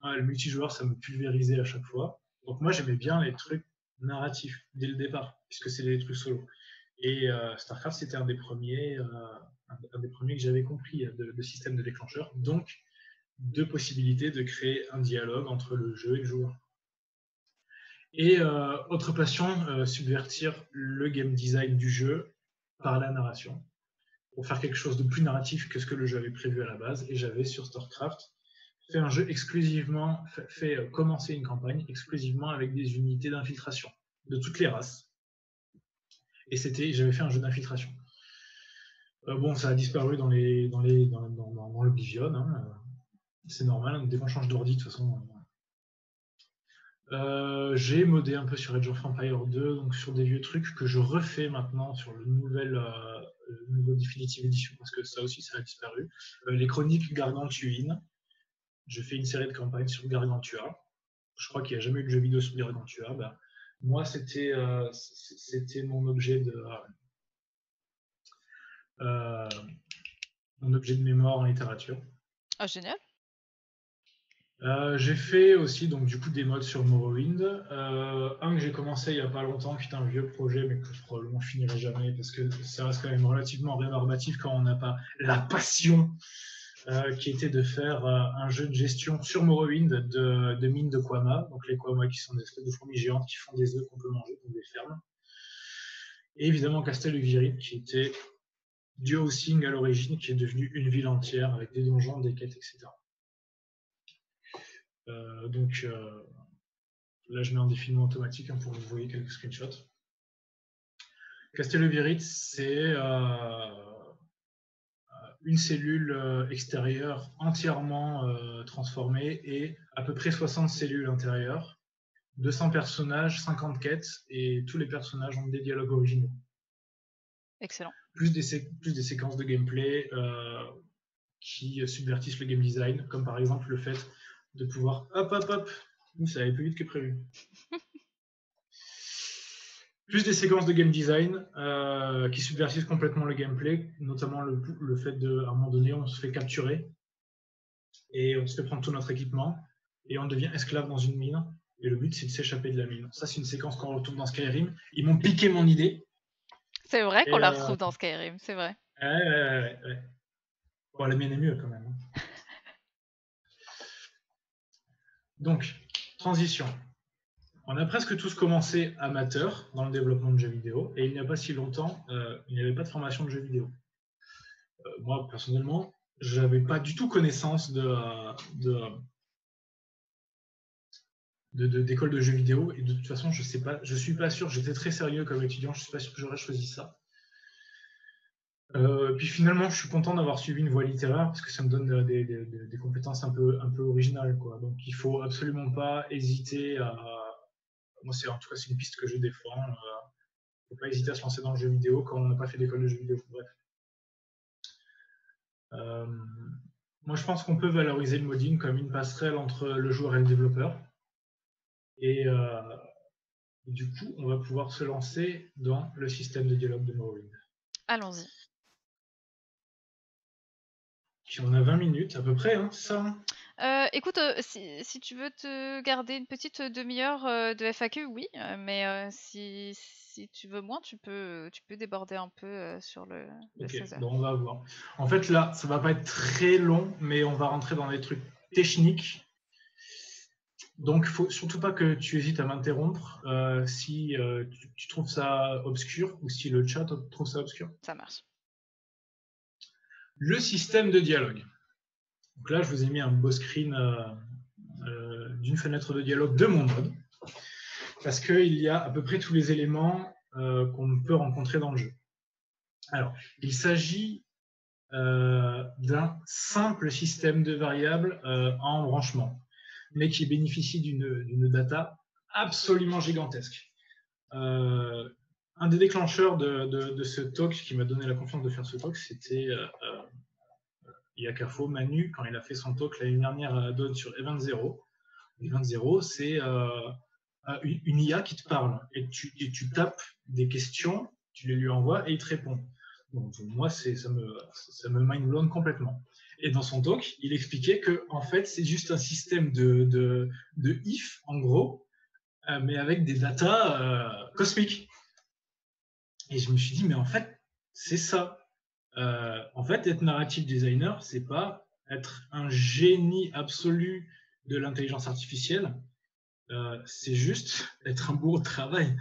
Le multijoueur, ça me pulvérisait à chaque fois. Donc moi, j'aimais bien les trucs narratifs dès le départ, puisque c'est des trucs solo. Et StarCraft, c'était un des premiers que j'avais compris de système de déclencheur. Donc, deux possibilités de créer un dialogue entre le jeu et le joueur. Et autre passion, subvertir le game design du jeu par la narration, pour faire quelque chose de plus narratif que ce que le jeu avait prévu à la base. Et j'avais sur StarCraft fait un jeu exclusivement, fait commencer une campagne exclusivement avec des unités d'infiltration de toutes les races. Et j'avais fait un jeu d'infiltration. Bon, ça a disparu dans l'Oblivion, hein, c'est normal, dès qu'on change d'ordi, de toute façon. J'ai modé un peu sur Age of Empires 2, donc sur des vieux trucs que je refais maintenant sur le nouveau Definitive Edition, parce que ça aussi, ça a disparu. Les chroniques Gargantuine. Je fais une série de campagnes sur Gargantua. Je crois qu'il n'y a jamais eu de jeu vidéo sur Gargantua. Bah, moi, c'était mon objet de mémoire en littérature. Ah génial. J'ai fait aussi donc du coup des mods sur Morrowind. Un que j'ai commencé il n'y a pas longtemps, qui est un vieux projet, mais que je probablement finirai jamais parce que ça reste quand même relativement rébarbatif quand on n'a pas la passion, qui était de faire un jeu de gestion sur Morrowind de mines de Quama. Donc les Quama qui sont des espèces de fourmis géantes qui font des œufs qu'on peut manger comme des fermes. Et évidemment Castel Virit qui était du housing à l'origine, qui est devenu une ville entière avec des donjons, des quêtes, etc. Donc là, je mets en défilement automatique pour que vous voyez quelques screenshots. Castello-Virit, c'est une cellule extérieure entièrement transformée et à peu près 60 cellules intérieures, 200 personnages, 50 quêtes et tous les personnages ont des dialogues originaux. Excellent. Plus des séquences de gameplay qui subvertissent le game design, comme par exemple le fait de pouvoir hop, ça allait plus vite que prévu. Plus des séquences de game design qui subvertissent complètement le gameplay, notamment le fait qu'à un moment donné, on se fait capturer et on se fait prendre tout notre équipement et on devient esclave dans une mine. Et le but, c'est de s'échapper de la mine. Ça, c'est une séquence qu'on retrouve dans Skyrim. Ils m'ont piqué mon idée. C'est vrai qu'on la retrouve dans Skyrim, c'est vrai. Ouais. Bon, la mienne est mieux quand même. Donc, transition. On a presque tous commencé amateurs dans le développement de jeux vidéo et il n'y a pas si longtemps, il n'y avait pas de formation de jeux vidéo. Moi, personnellement, je n'avais pas du tout connaissance d'école de jeux vidéo et de toute façon, je suis pas sûr, j'étais très sérieux comme étudiant, je ne suis pas sûr que j'aurais choisi ça. Puis finalement, je suis content d'avoir suivi une voie littéraire parce que ça me donne des compétences un peu originales, quoi. Donc, il ne faut absolument pas hésiter à... Moi, en tout cas, c'est une piste que je défends. Il ne faut pas hésiter à se lancer dans le jeu vidéo quand on n'a pas fait d'école de jeux vidéo. Bref. Moi, je pense qu'on peut valoriser le modding comme une passerelle entre le joueur et le développeur. Et du coup, on va pouvoir se lancer dans le système de dialogue de Morrowind. Allons-y. Puis on a 20 minutes à peu près, hein, c'est ça, hein? Écoute, si tu veux te garder une petite demi-heure de FAQ, oui, mais si tu veux moins, tu peux déborder un peu sur les Ok, 16 heures. bon, on va voir. En fait, là, ça va pas être très long, mais on va rentrer dans des trucs techniques. Donc, il faut surtout pas que tu hésites à m'interrompre si tu trouves ça obscur ou si le chat trouve ça obscur. Ça marche. Le système de dialogue. Donc là, je vous ai mis un beau screen d'une fenêtre de dialogue de mon mode, parce qu'il y a à peu près tous les éléments qu'on peut rencontrer dans le jeu. Alors, il s'agit d'un simple système de variables en branchement, mais qui bénéficie d'une data absolument gigantesque. Un des déclencheurs de ce talk qui m'a donné la confiance de faire ce talk, c'était Yakafo Manu, quand il a fait son talk l'année dernière à Addon sur Event Zero. Event Zero, c'est une IA qui te parle et tu tapes des questions, tu les lui envoies et il te répond. Donc, moi, ça me mind blown complètement. Et dans son talk, il expliquait que en fait, c'est juste un système de if, en gros, mais avec des datas cosmiques. Et je me suis dit, mais en fait, c'est ça. En fait, être narrative designer, c'est pas être un génie absolu de l'intelligence artificielle, c'est juste être un beau travail.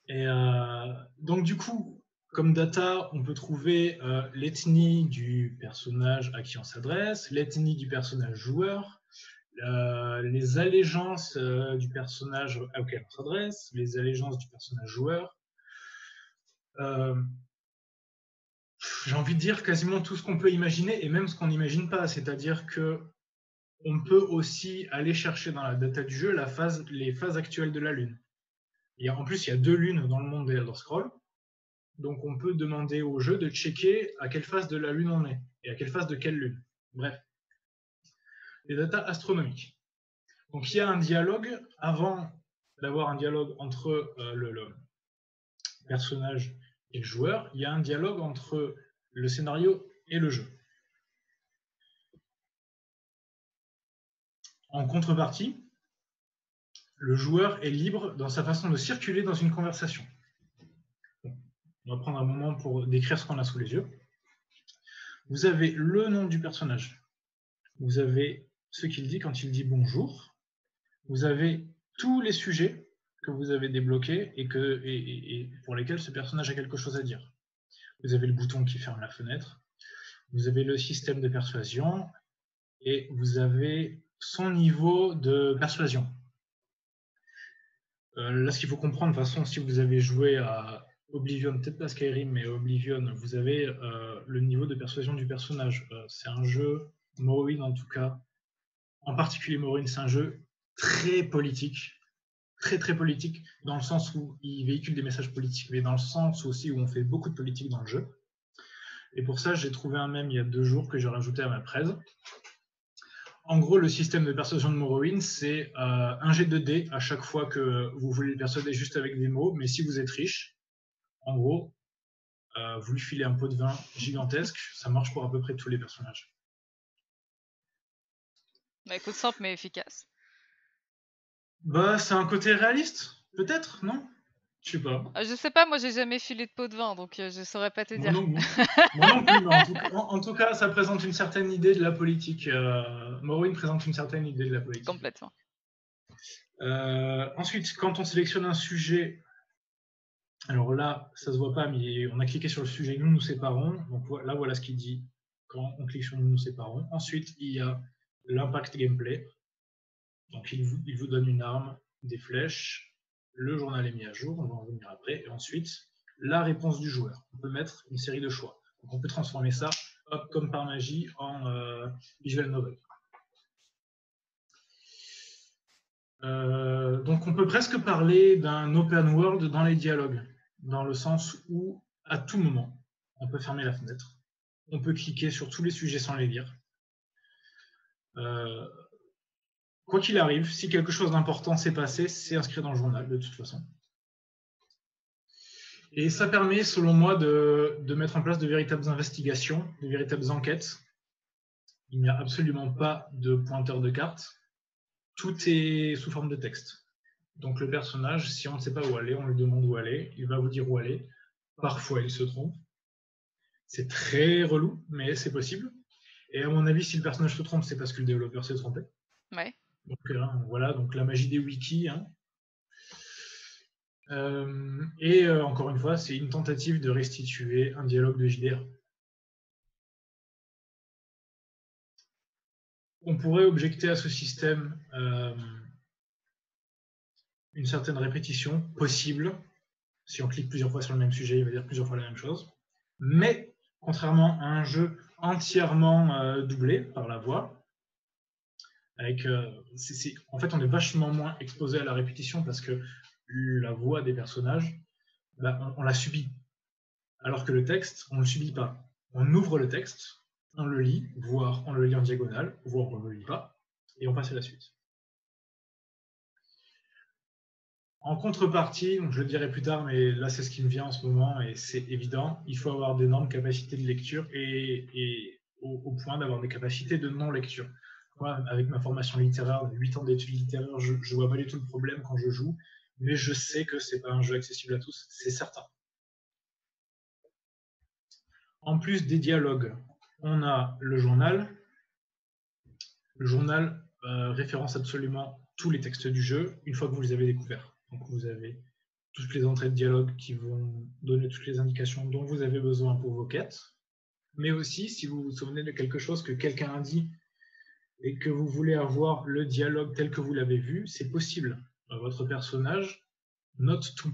Et donc, du coup, comme data, on peut trouver l'ethnie du personnage à qui on s'adresse, l'ethnie du personnage joueur, les allégeances du personnage auquel on s'adresse, les allégeances du personnage joueur. J'ai envie de dire quasiment tout ce qu'on peut imaginer et même ce qu'on n'imagine pas. C'est-à-dire que on peut aussi aller chercher dans la data du jeu les phases actuelles de la Lune. En plus, il y a 2 lunes dans le monde des Elder Scrolls. Donc, on peut demander au jeu de checker à quelle phase de la Lune on est et à quelle phase de quelle Lune. Bref, les datas astronomiques. Donc, il y a un dialogue avant d'avoir un dialogue entre le personnage et le joueur. Il y a un dialogue entre le scénario et le jeu. En contrepartie, le joueur est libre dans sa façon de circuler dans une conversation. On va prendre un moment pour décrire ce qu'on a sous les yeux. Vous avez le nom du personnage. Vous avez ce qu'il dit quand il dit bonjour. Vous avez tous les sujets que vous avez débloqués et pour lesquels ce personnage a quelque chose à dire. Vous avez le bouton qui ferme la fenêtre. Vous avez le système de persuasion et vous avez son niveau de persuasion. Là, ce qu'il faut comprendre, de toute façon, si vous avez joué à Oblivion, peut-être pas Skyrim, mais Oblivion, vous avez le niveau de persuasion du personnage. C'est un jeu, Morrowind en tout cas, en particulier Morrowind, c'est un jeu très politique, très politique, dans le sens où il véhicule des messages politiques, mais dans le sens aussi où on fait beaucoup de politique dans le jeu. Et pour ça, j'ai trouvé un mème il y a 2 jours que j'ai rajouté à ma presse. En gros, le système de persuasion de Morrowind, c'est un jet de dés à chaque fois que vous voulez le persuader juste avec des mots, mais si vous êtes riche, en gros, vous lui filez un pot de vin gigantesque, ça marche pour à peu près tous les personnages. Bah écoute, simple mais efficace. Bah, c'est un côté réaliste, peut-être, non? Je sais pas. Je sais pas, moi j'ai jamais filé de pot de vin, donc je saurais pas te Moi dire. non, moi non plus, mais en tout cas, ça présente une certaine idée de la politique. Morrowind présente une certaine idée de la politique. Complètement. Ensuite, quand on sélectionne un sujet, alors là, ça se voit pas, mais on a cliqué sur le sujet, nous séparons. Donc là, voilà ce qu'il dit quand on clique sur nous séparons. Ensuite, il y a l'impact gameplay. Donc, il vous donne une arme, des flèches, le journal est mis à jour, on va en revenir après. Et ensuite, la réponse du joueur. On peut mettre une série de choix. Donc, on peut transformer ça, hop, comme par magie, en visual novel. Donc, on peut presque parler d'un open world dans les dialogues, dans le sens où, à tout moment, on peut fermer la fenêtre, on peut cliquer sur tous les sujets sans les lire. Quoi qu'il arrive, si quelque chose d'important s'est passé, c'est inscrit dans le journal, de toute façon. Et ça permet, selon moi, de mettre en place de véritables investigations, de véritables enquêtes. Il n'y a absolument pas de pointeur de carte. Tout est sous forme de texte. Donc le personnage, si on ne sait pas où aller, on lui demande où aller, il va vous dire où aller. Parfois, il se trompe. C'est très relou, mais c'est possible. Et à mon avis, si le personnage se trompe, c'est parce que le développeur s'est trompé. Ouais. Donc voilà, donc la magie des wikis. Hein. Encore une fois, c'est une tentative de restituer un dialogue de JDR. On pourrait objecter à ce système une certaine répétition possible. Si on clique plusieurs fois sur le même sujet, il va dire plusieurs fois la même chose. Mais, contrairement à un jeu entièrement doublé par la voix, en fait, on est vachement moins exposé à la répétition parce que la voix des personnages, on la subit. Alors que le texte, on ne le subit pas. On ouvre le texte, on le lit, voire on le lit en diagonale, voire on ne le lit pas, et on passe à la suite. En contrepartie, donc je le dirai plus tard, mais là c'est ce qui me vient en ce moment, et c'est évident, il faut avoir d'énormes capacités de lecture et au point d'avoir des capacités de non-lecture. Moi, avec ma formation littéraire, 8 ans d'études littéraires, je ne vois pas du tout le problème quand je joue, mais je sais que ce n'est pas un jeu accessible à tous, c'est certain. En plus des dialogues, on a le journal. Le journal référence absolument tous les textes du jeu une fois que vous les avez découverts. Donc vous avez toutes les entrées de dialogue qui vont donner toutes les indications dont vous avez besoin pour vos quêtes, mais aussi si vous vous souvenez de quelque chose que quelqu'un a dit et que vous voulez avoir le dialogue tel que vous l'avez vu, c'est possible. Votre personnage note tout.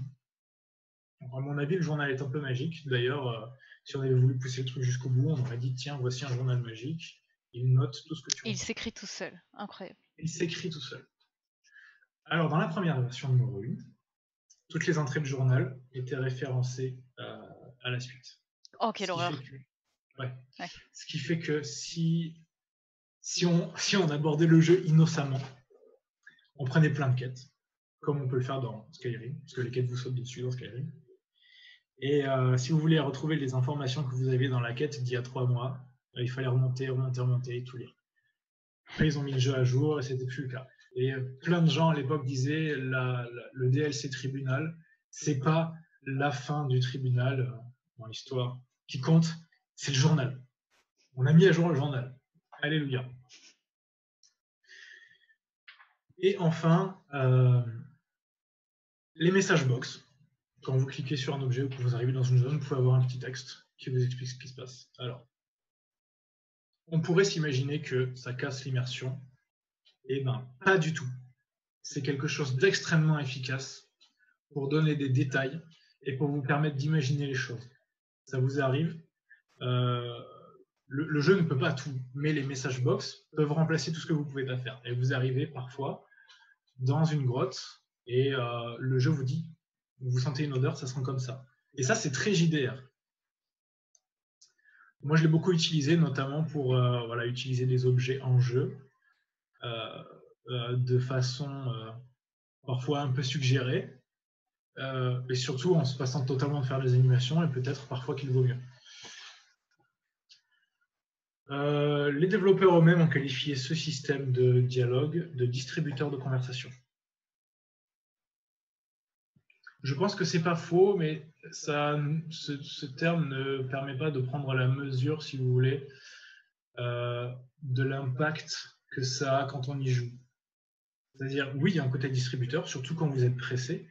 Donc, à mon avis, le journal est un peu magique. D'ailleurs, si on avait voulu pousser le truc jusqu'au bout, on aurait dit tiens, voici un journal magique. Il note tout ce que tu Il s'écrit tout seul, incroyable. Il s'écrit tout seul. Alors, dans la première version de Morrowind, toutes les entrées de journal étaient référencées à la suite. Oh, quelle horreur. Ouais. Ce qui fait que si on abordait le jeu innocemment, on prenait plein de quêtes, comme on peut le faire dans Skyrim, parce que les quêtes vous sautent dessus dans Skyrim. Et si vous voulez retrouver les informations que vous aviez dans la quête d'il y a 3 mois, il fallait remonter et tout lire. Après, ils ont mis le jeu à jour et c'était plus le cas. Et plein de gens à l'époque disaient le DLC tribunal, c'est pas la fin du tribunal dans l'histoire qui compte, c'est le journal. On a mis à jour le journal. Alléluia. Et enfin, les messages box. Quand vous cliquez sur un objet ou que vous arrivez dans une zone, vous pouvez avoir un petit texte qui vous explique ce qui se passe. Alors, on pourrait s'imaginer que ça casse l'immersion. Eh bien, pas du tout. C'est quelque chose d'extrêmement efficace pour donner des détails et pour vous permettre d'imaginer les choses. Ça vous arrive. Le jeu ne peut pas tout, mais les message box peuvent remplacer tout ce que vous pouvez pas faire. Et vous arrivez parfois dans une grotte et le jeu vous dit, vous sentez une odeur, ça sent comme ça. Et ça, c'est très JDR. Moi, je l'ai beaucoup utilisé, notamment pour utiliser des objets en jeu de façon parfois un peu suggérée, et surtout en se passant totalement de faire des animations, et peut-être parfois qu'il vaut mieux. Les développeurs eux-mêmes ont qualifié ce système de dialogue de distributeur de conversation. Je pense que c'est pas faux, mais ce terme ne permet pas de prendre la mesure, si vous voulez, de l'impact que ça a quand on y joue. C'est-à-dire, oui, il y a un côté distributeur, surtout quand vous êtes pressé,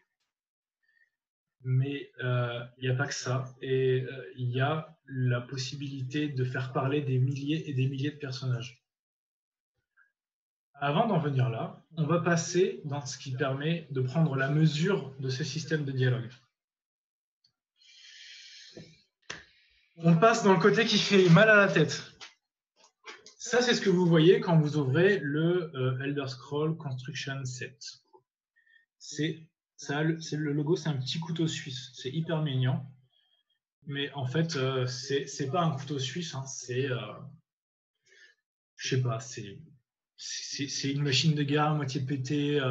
mais il n'y a pas que ça. Et il y a la possibilité de faire parler des milliers et des milliers de personnages. Avant d'en venir là, on va passer dans ce qui permet de prendre la mesure de ce système de dialogue. On passe dans le côté qui fait mal à la tête. Ça, c'est ce que vous voyez quand vous ouvrez le Elder Scrolls Construction Set. Le logo, c'est un petit couteau suisse. C'est hyper mignon. Mais en fait, c'est pas un couteau suisse. Hein, je sais pas, c'est une machine de guerre à moitié pétée,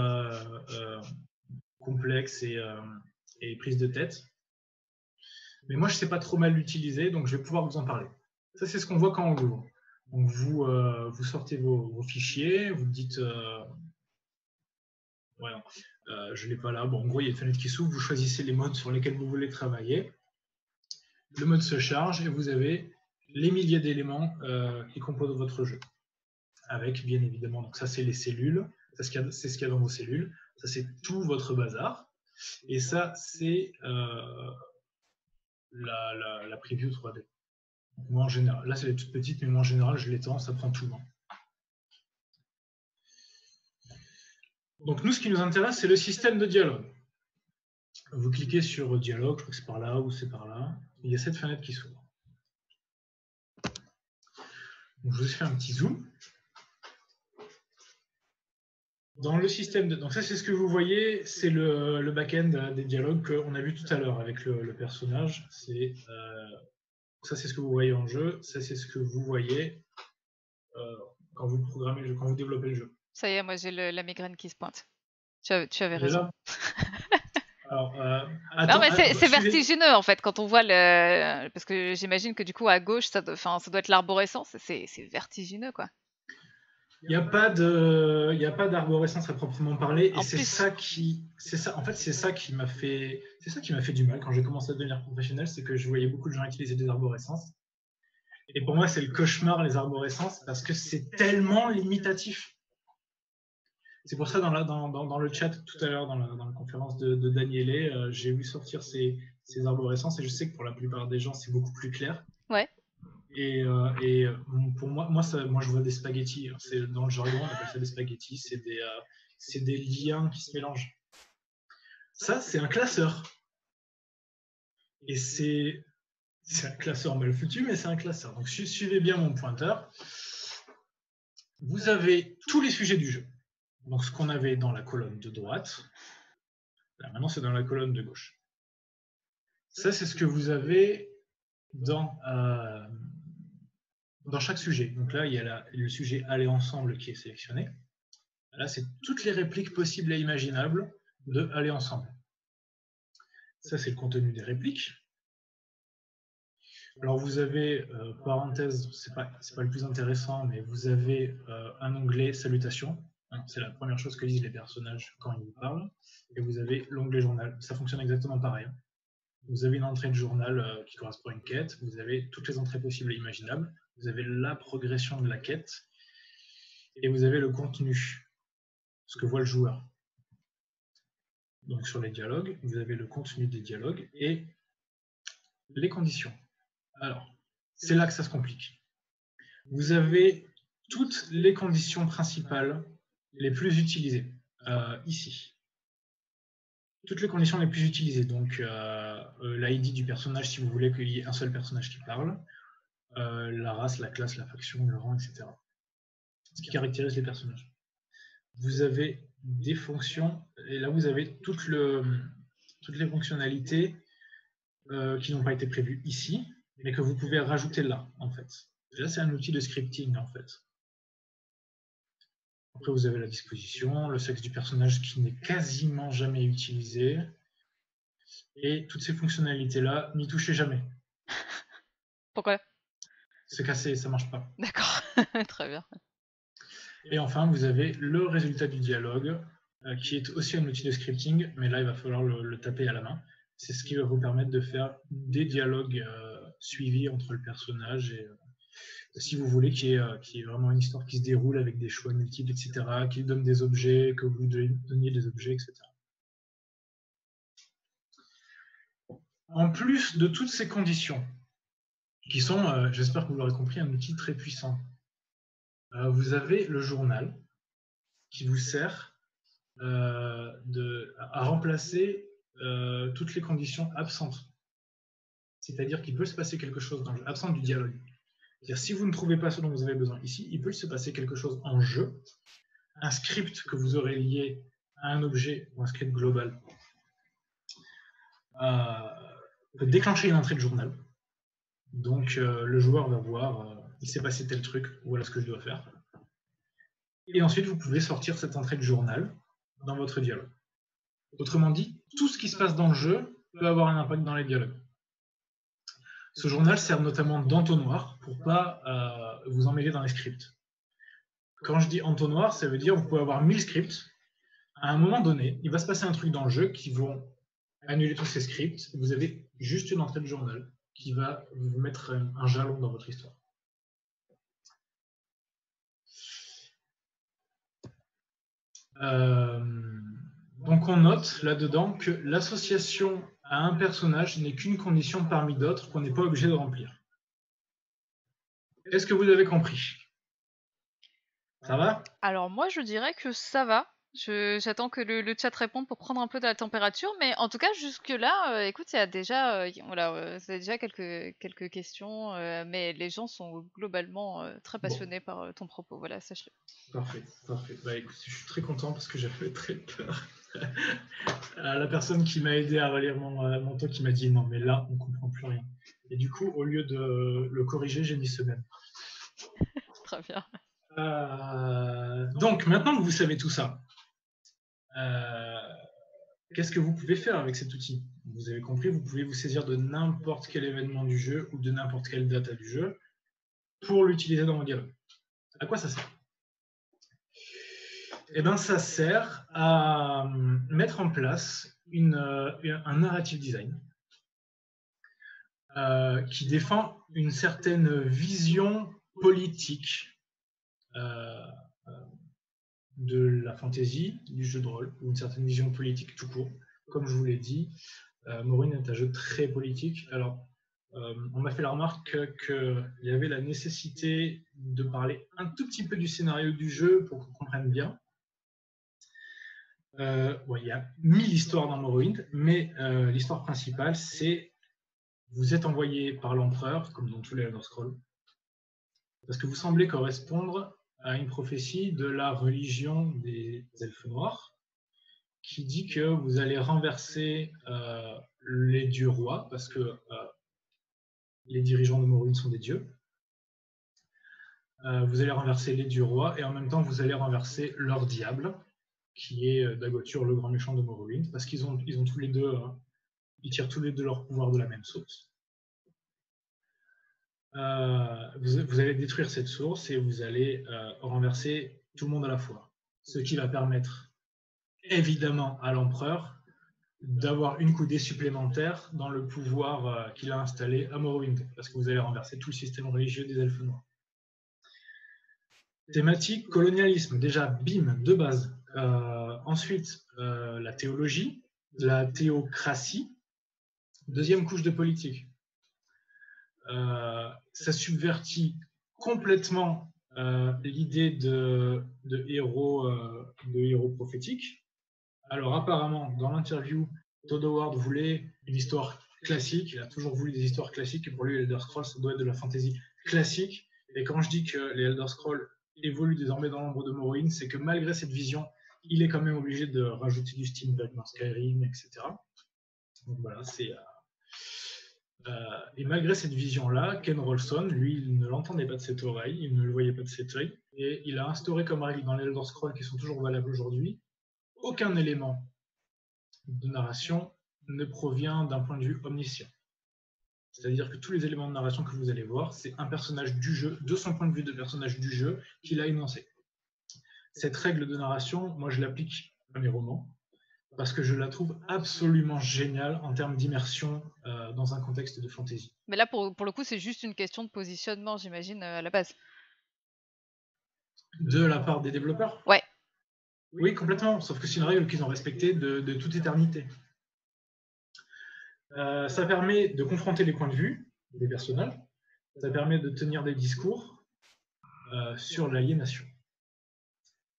complexe et prise de tête. mais moi je ne sais pas trop mal l'utiliser, donc je vais pouvoir vous en parler. Ça, c'est ce qu'on voit quand on l'ouvre. Donc vous sortez vos fichiers, vous dites ouais, je ne l'ai pas là. Bon, en gros, il y a une fenêtre qui s'ouvre, vous choisissez les modes sur lesquels vous voulez travailler. Le mode se charge et vous avez les milliers d'éléments qui composent votre jeu. Avec, bien évidemment, donc ça c'est les cellules, c'est ce qu'il y a dans vos cellules, ça c'est tout votre bazar. Et ça, c'est la preview 3D. Donc, moi, en général, là, c'est les toutes petites, mais moi, en général, je l'étends, ça prend tout. Hein. Donc, nous, ce qui nous intéresse, c'est le système de dialogue. Vous cliquez sur dialogue, je crois que c'est par là ou c'est par là. Il y a cette fenêtre qui s'ouvre. Donc, je vous ai fait un petit zoom. Dans le système de... Donc ça, c'est ce que vous voyez, c'est le back-end des dialogues qu'on a vu tout à l'heure avec le personnage. Ça, c'est ce que vous voyez en jeu. Ça, c'est ce que vous voyez quand vous programmez le jeu, quand vous développez le jeu. Ça y est, moi j'ai la migraine qui se pointe. Tu avais raison. Alors, non, mais c'est vertigineux en fait quand on voit le. Parce que j'imagine que du coup à gauche, ça doit être l'arborescence. C'est vertigineux quoi. Il n'y a pas d'arborescence à proprement parler, et c'est ça qui m'a fait du mal quand j'ai commencé à devenir professionnel, c'est que je voyais beaucoup de gens utiliser des arborescences. Et pour moi, c'est le cauchemar, les arborescences, parce que c'est tellement limitatif. C'est pour ça, dans le chat tout à l'heure, dans la conférence de Daniele, j'ai vu sortir ces arborescences, et je sais que pour la plupart des gens, c'est beaucoup plus clair. Ouais. Et pour moi, je vois des spaghettis. Dans le jargon, on appelle ça des spaghettis. C'est des liens qui se mélangent. Ça, c'est un classeur. Et c'est un classeur mal foutu, mais c'est un classeur. Donc, suivez bien mon pointeur. Vous avez tous les sujets du jeu. Donc, ce qu'on avait dans la colonne de droite, là, maintenant, c'est dans la colonne de gauche. Ça, c'est ce que vous avez dans chaque sujet. Donc là, il y a le sujet Aller ensemble qui est sélectionné. Là, c'est toutes les répliques possibles et imaginables de Aller ensemble. Ça, c'est le contenu des répliques. Alors, vous avez, parenthèse, c'est pas le plus intéressant, mais vous avez un onglet Salutations. C'est la première chose que lisent les personnages quand ils vous parlent. Et vous avez l'onglet Journal. Ça fonctionne exactement pareil. Vous avez une entrée de journal qui correspond à une quête. Vous avez toutes les entrées possibles et imaginables. Vous avez la progression de la quête. Et vous avez le contenu, ce que voit le joueur. Donc sur les dialogues, vous avez le contenu des dialogues et les conditions. Alors, c'est là que ça se complique. Vous avez toutes les conditions principales les plus utilisées, ici. Toutes les conditions les plus utilisées, donc l'ID du personnage si vous voulez qu'il y ait un seul personnage qui parle, la race, la classe, la faction, le rang, etc. Ce qui caractérise les personnages. Vous avez des fonctions, et là vous avez toutes les fonctionnalités qui n'ont pas été prévues ici, mais que vous pouvez rajouter là, en fait. Et là, c'est un outil de scripting, en fait. Après, vous avez la disposition, le sexe du personnage qui n'est quasiment jamais utilisé, et toutes ces fonctionnalités-là, n'y touchez jamais. Pourquoi? C'est cassé, ça marche pas. D'accord, très bien. Et enfin, vous avez le résultat du dialogue, qui est aussi un outil de scripting, mais là, il va falloir le taper à la main. C'est ce qui va vous permettre de faire des dialogues suivis entre le personnage et, si vous voulez, qu'il y ait vraiment une histoire qui se déroule avec des choix multiples, etc., qu'il donne des objets, que vous donniez des objets, etc. En plus de toutes ces conditions, qui sont, j'espère que vous l'aurez compris, un outil très puissant, vous avez le journal qui vous sert à remplacer toutes les conditions absentes. C'est-à-dire qu'il peut se passer quelque chose dans le jeu, absent du dialogue. C'est-à-dire, si vous ne trouvez pas ce dont vous avez besoin ici, il peut se passer quelque chose en jeu, un script que vous aurez lié à un objet ou un script global peut déclencher une entrée de journal. Donc, le joueur va voir, il s'est passé tel truc, voilà ce que je dois faire. Et ensuite, vous pouvez sortir cette entrée de journal dans votre dialogue. Autrement dit, tout ce qui se passe dans le jeu peut avoir un impact dans les dialogues. Ce journal sert notamment d'entonnoir pour ne pas vous emmêler dans les scripts. Quand je dis entonnoir, ça veut dire que vous pouvez avoir 1000 scripts. À un moment donné, il va se passer un truc dans le jeu qui vont annuler tous ces scripts. Vous avez juste une entrée de journal qui va vous mettre un jalon dans votre histoire. Donc on note là-dedans que l'association à un personnage n'est qu'une condition parmi d'autres qu'on n'est pas obligé de remplir. Est-ce que vous avez compris? Ça va? Alors moi, je dirais que ça va. J'attends que le chat réponde pour prendre un peu de la température, mais en tout cas jusque-là, écoute, il y a déjà, voilà, c'est déjà quelques questions, mais les gens sont globalement très passionnés par ton propos. Voilà, sache-le. Parfait, parfait. Bah écoute, je suis très content parce que j'avais très peur. La personne qui m'a aidé à relire mon talk qui m'a dit non mais là on comprend plus rien. Et du coup, au lieu de le corriger, j'ai mis ce même. Très bien. Donc maintenant que vous savez tout ça, qu'est-ce que vous pouvez faire avec cet outil? Vous avez compris, vous pouvez vous saisir de n'importe quel événement du jeu ou de n'importe quelle data du jeu pour l'utiliser dans vos dialogues. À quoi ça sert? Eh bien, ça sert à mettre en place un narrative design qui défend une certaine vision politique de la fantasy, du jeu de rôle, ou une certaine vision politique tout court. Comme je vous l'ai dit, Morrowind est un jeu très politique. Alors, on m'a fait la remarque qu'il y avait la nécessité de parler un tout petit peu du scénario du jeu pour qu'on comprenne bien. Il y a 1000 histoires dans Morrowind, mais l'histoire principale, c'est vous êtes envoyé par l'empereur, comme dans tous les Elder Scrolls, parce que vous semblez correspondre à une prophétie de la religion des elfes noirs, qui dit que vous allez renverser les dieux rois, parce que les dirigeants de Morrowind sont des dieux. Vous allez renverser les dieux rois, et en même temps, vous allez renverser leur diable, qui est Dagotur, le grand méchant de Morrowind, parce qu'ils ont tous les deux, ils tirent tous les deux leur pouvoir de la même source. Vous allez détruire cette source et vous allez renverser tout le monde à la fois. Ce qui va permettre, évidemment, à l'empereur d'avoir une coudée supplémentaire dans le pouvoir qu'il a installé à Morrowind, parce que vous allez renverser tout le système religieux des elfes noirs. Thématique colonialisme, déjà, bim, de base. Ensuite, la théologie, la théocratie, deuxième couche de politique. Ça subvertit complètement l'idée de héros prophétiques. Alors apparemment, dans l'interview, Todd Howard voulait une histoire classique. Il a toujours voulu des histoires classiques, et pour lui, les Elder Scrolls, ça doit être de la fantasy classique. Et quand je dis que les Elder Scrolls évoluent désormais dans l'ombre de Morrowind, c'est que malgré cette vision, il est quand même obligé de rajouter du steampunk dans Skyrim, etc. Donc voilà, c'est... et malgré cette vision-là, Ken Rolston, lui, il ne l'entendait pas de cette oreille, il ne le voyait pas de cet œil, et il a instauré comme règle dans les Elder Scrolls qui sont toujours valables aujourd'hui, aucun élément de narration ne provient d'un point de vue omniscient. C'est-à-dire que tous les éléments de narration que vous allez voir, c'est un personnage du jeu, de son point de vue de personnage du jeu, qui l'a énoncé. Cette règle de narration, moi je l'applique à mes romans, parce que je la trouve absolument géniale en termes d'immersion dans un contexte de fantasy. Mais là, pour le coup, c'est juste une question de positionnement, j'imagine, à la base. De la part des développeurs? Ouais. Oui, complètement, sauf que c'est une règle qu'ils ont respectée de toute éternité. Ça permet de confronter les points de vue des personnages, ça permet de tenir des discours sur l'aliénation.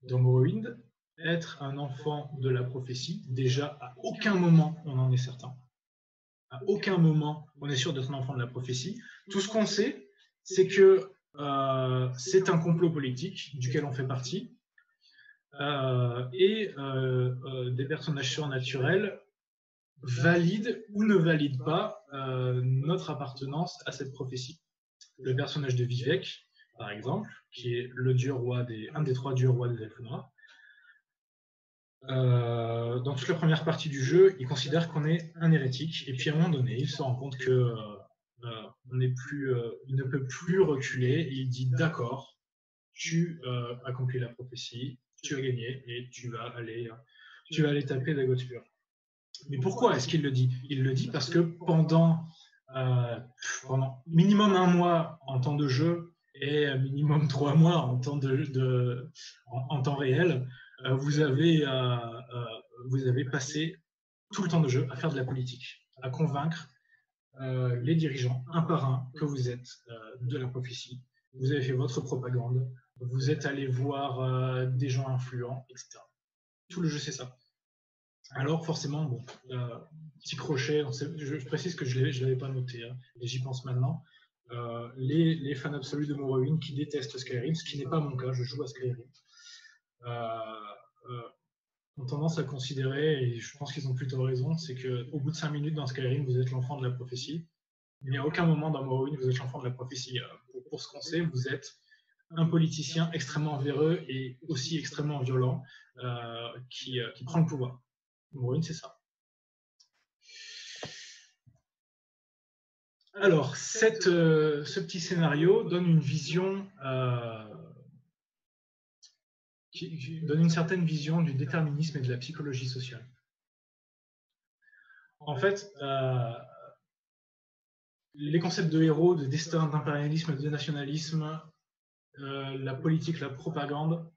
Dans Morrowind, être un enfant de la prophétie, déjà à aucun moment on en est certain. À aucun moment on est sûr d'être un enfant de la prophétie. Tout ce qu'on sait, c'est que c'est un complot politique duquel on fait partie, et des personnages surnaturels valident ou ne valident pas notre appartenance à cette prophétie. Le personnage de Vivek, par exemple, qui est le dieu roi un des 3 dieux rois des elfes noirs, dans toute la première partie du jeu, il considère qu'on est un hérétique, et puis à un moment donné, il se rend compte que il ne peut plus reculer, et il dit d'accord, tu accomplis la prophétie, tu as gagné, et tu vas aller taper Dagobah. Mais pourquoi est-ce qu'il le dit? Il le dit parce que pendant minimum 1 mois en temps de jeu et minimum 3 mois en temps, en temps réel, vous avez passé tout le temps de jeu à faire de la politique, à convaincre les dirigeants un par un que vous êtes de la prophétie. Vous avez fait votre propagande, vous êtes allé voir des gens influents, etc. Tout le jeu, c'est ça. Alors forcément, bon, petit crochet, je précise que je ne l'avais pas noté, hein, et j'y pense maintenant, les fans absolus de Morrowind qui détestent Skyrim, ce qui n'est pas mon cas, je joue à Skyrim, ont tendance à considérer, et je pense qu'ils ont plutôt raison, c'est qu'au bout de 5 minutes dans Skyrim, vous êtes l'enfant de la prophétie, mais à aucun moment dans Morrowind, vous êtes l'enfant de la prophétie. Pour ce qu'on sait, vous êtes un politicien extrêmement véreux et aussi extrêmement violent qui prend le pouvoir. Morrowind, c'est ça. Alors, ce petit scénario donne une vision, qui donne une certaine vision du déterminisme et de la psychologie sociale. En fait, les concepts de héros, de destin, d'impérialisme, de nationalisme, la politique, la propagande,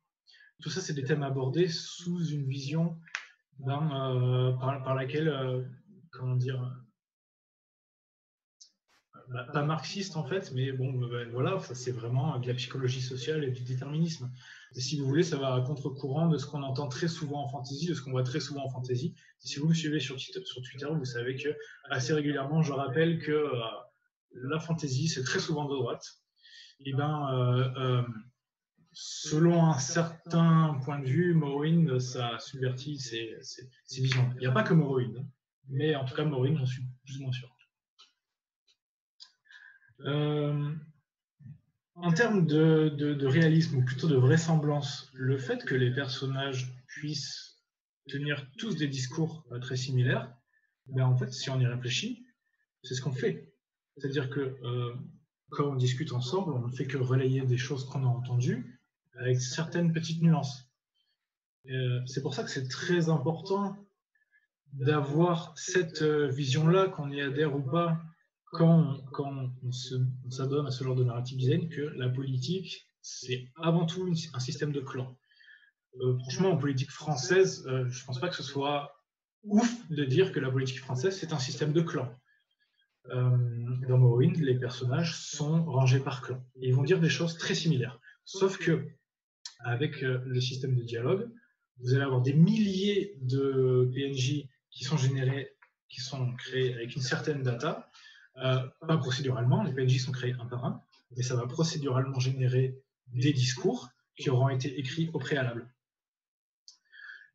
tout ça, c'est des thèmes abordés sous une vision par laquelle, comment dire, pas marxiste en fait, mais bon, voilà, c'est vraiment de la psychologie sociale et du déterminisme. Et si vous voulez, ça va à contre-courant de ce qu'on entend très souvent en fantasy, de ce qu'on voit très souvent en fantasy. Si vous me suivez sur Twitter, vous savez que assez régulièrement, je rappelle que la fantasy, c'est très souvent de droite. Et selon un certain point de vue, Morrowind, ça subvertit ces visions. Il n'y a pas que Morrowind, mais en tout cas, Morrowind, j'en suis plus ou moins sûr. En termes de réalisme, ou plutôt de vraisemblance, le fait que les personnages puissent tenir tous des discours très similaires, en fait, si on y réfléchit, c'est ce qu'on fait. C'est-à-dire que quand on discute ensemble, on ne fait que relayer des choses qu'on a entendues avec certaines petites nuances. C'est pour ça que c'est très important d'avoir cette vision-là, qu'on y adhère ou pas, quand on s'adonne à ce genre de narrative design, que la politique, c'est avant tout un système de clans. Franchement, en politique française, je ne pense pas que ce soit ouf de dire que la politique française, c'est un système de clans. Dans Morrowind, les personnages sont rangés par clans. Et ils vont dire des choses très similaires. Sauf que, avec le système de dialogue, vous allez avoir des milliers de PNJ qui sont générés, qui sont créés avec une certaine data, pas procéduralement, les PNJ sont créés un par un, mais ça va procéduralement générer des discours qui auront été écrits au préalable.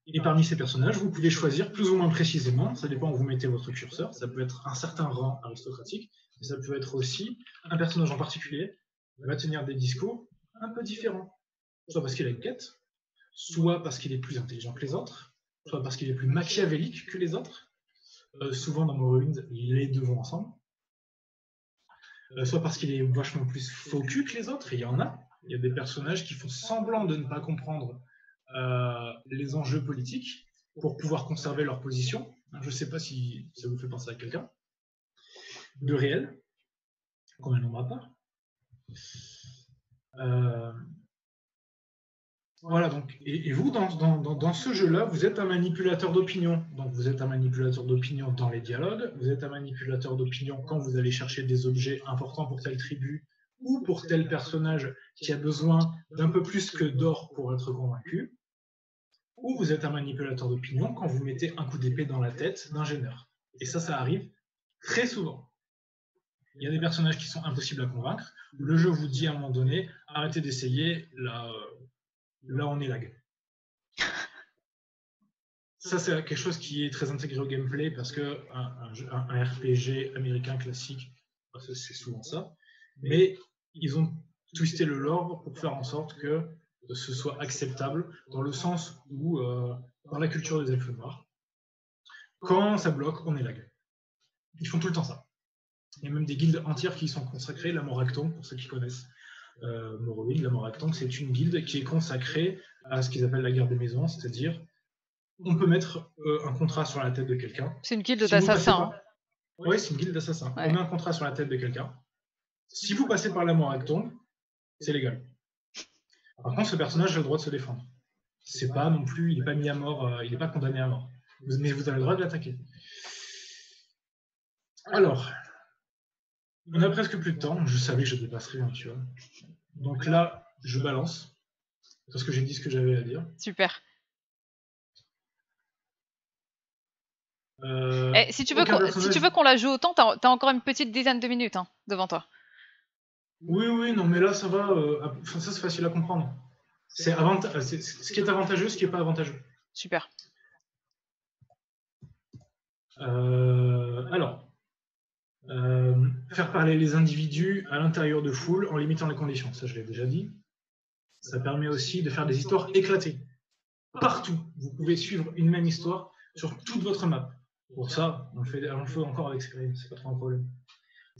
Et parmi ces personnages, vous pouvez choisir plus ou moins précisément, ça dépend où vous mettez votre curseur, ça peut être un certain rang aristocratique, mais ça peut être aussi un personnage en particulier qui va tenir des discours un peu différents, soit parce qu'il a une quête, soit parce qu'il est plus intelligent que les autres, soit parce qu'il est plus machiavélique que les autres, souvent dans Morrowind, les deux vont ensemble, soit parce qu'il est vachement plus faux cul que les autres, et il y a des personnages qui font semblant de ne pas comprendre les enjeux politiques pour pouvoir conserver leur position. Je ne sais pas si ça vous fait penser à quelqu'un de réel, qu'on ne nommera pas. Voilà, donc, et vous, dans ce jeu-là, vous êtes un manipulateur d'opinion. Donc, vous êtes un manipulateur d'opinion dans les dialogues, vous êtes un manipulateur d'opinion quand vous allez chercher des objets importants pour telle tribu ou pour tel personnage qui a besoin d'un peu plus que d'or pour être convaincu, ou vous êtes un manipulateur d'opinion quand vous mettez un coup d'épée dans la tête d'un gêneur. Et ça arrive très souvent. Il y a des personnages qui sont impossibles à convaincre. Le jeu vous dit à un moment donné, arrêtez d'essayer, là on est lag. Ça, c'est quelque chose qui est très intégré au gameplay parce que un RPG américain classique, c'est souvent ça. Mais ils ont twisté le lore pour faire en sorte que ce soit acceptable dans le sens où, dans la culture des elfes noirs, quand ça bloque, on est lag. Ils font tout le temps ça. Il y a même des guildes entières qui y sont consacrées. La Moracton, pour ceux qui connaissent Morrowind, la Moracton, c'est une guilde qui est consacrée à ce qu'ils appellent la guerre des maisons, c'est-à-dire on peut mettre un contrat sur la tête de quelqu'un. C'est une guilde d'assassins. Oui, c'est une guilde d'assassins. Ouais. On met un contrat sur la tête de quelqu'un. Si vous passez par la Moracton, c'est légal. Par contre, ce personnage a le droit de se défendre. C'est pas non plus, il n'est pas mis à mort, il n'est pas condamné à mort. Mais vous avez le droit de l'attaquer. Alors, on a presque plus de temps. Je savais que je dépasserais, tu vois. Donc là, je balance. Parce que j'ai dit ce que j'avais à dire. Super. Si tu veux qu'on la joue autant, t'as encore une petite dizaine de minutes devant toi. Oui, non, mais là, ça va. Ça, c'est facile à comprendre. C'est ce qui est avantageux, ce qui n'est pas avantageux. Super. Alors, faire parler les individus à l'intérieur de foules en limitant les conditions. Ça, je l'ai déjà dit. Ça permet aussi de faire des histoires éclatées. Partout, vous pouvez suivre une même histoire sur toute votre map. Pour ça, on le fait encore avec Skyrim, c'est pas trop un problème.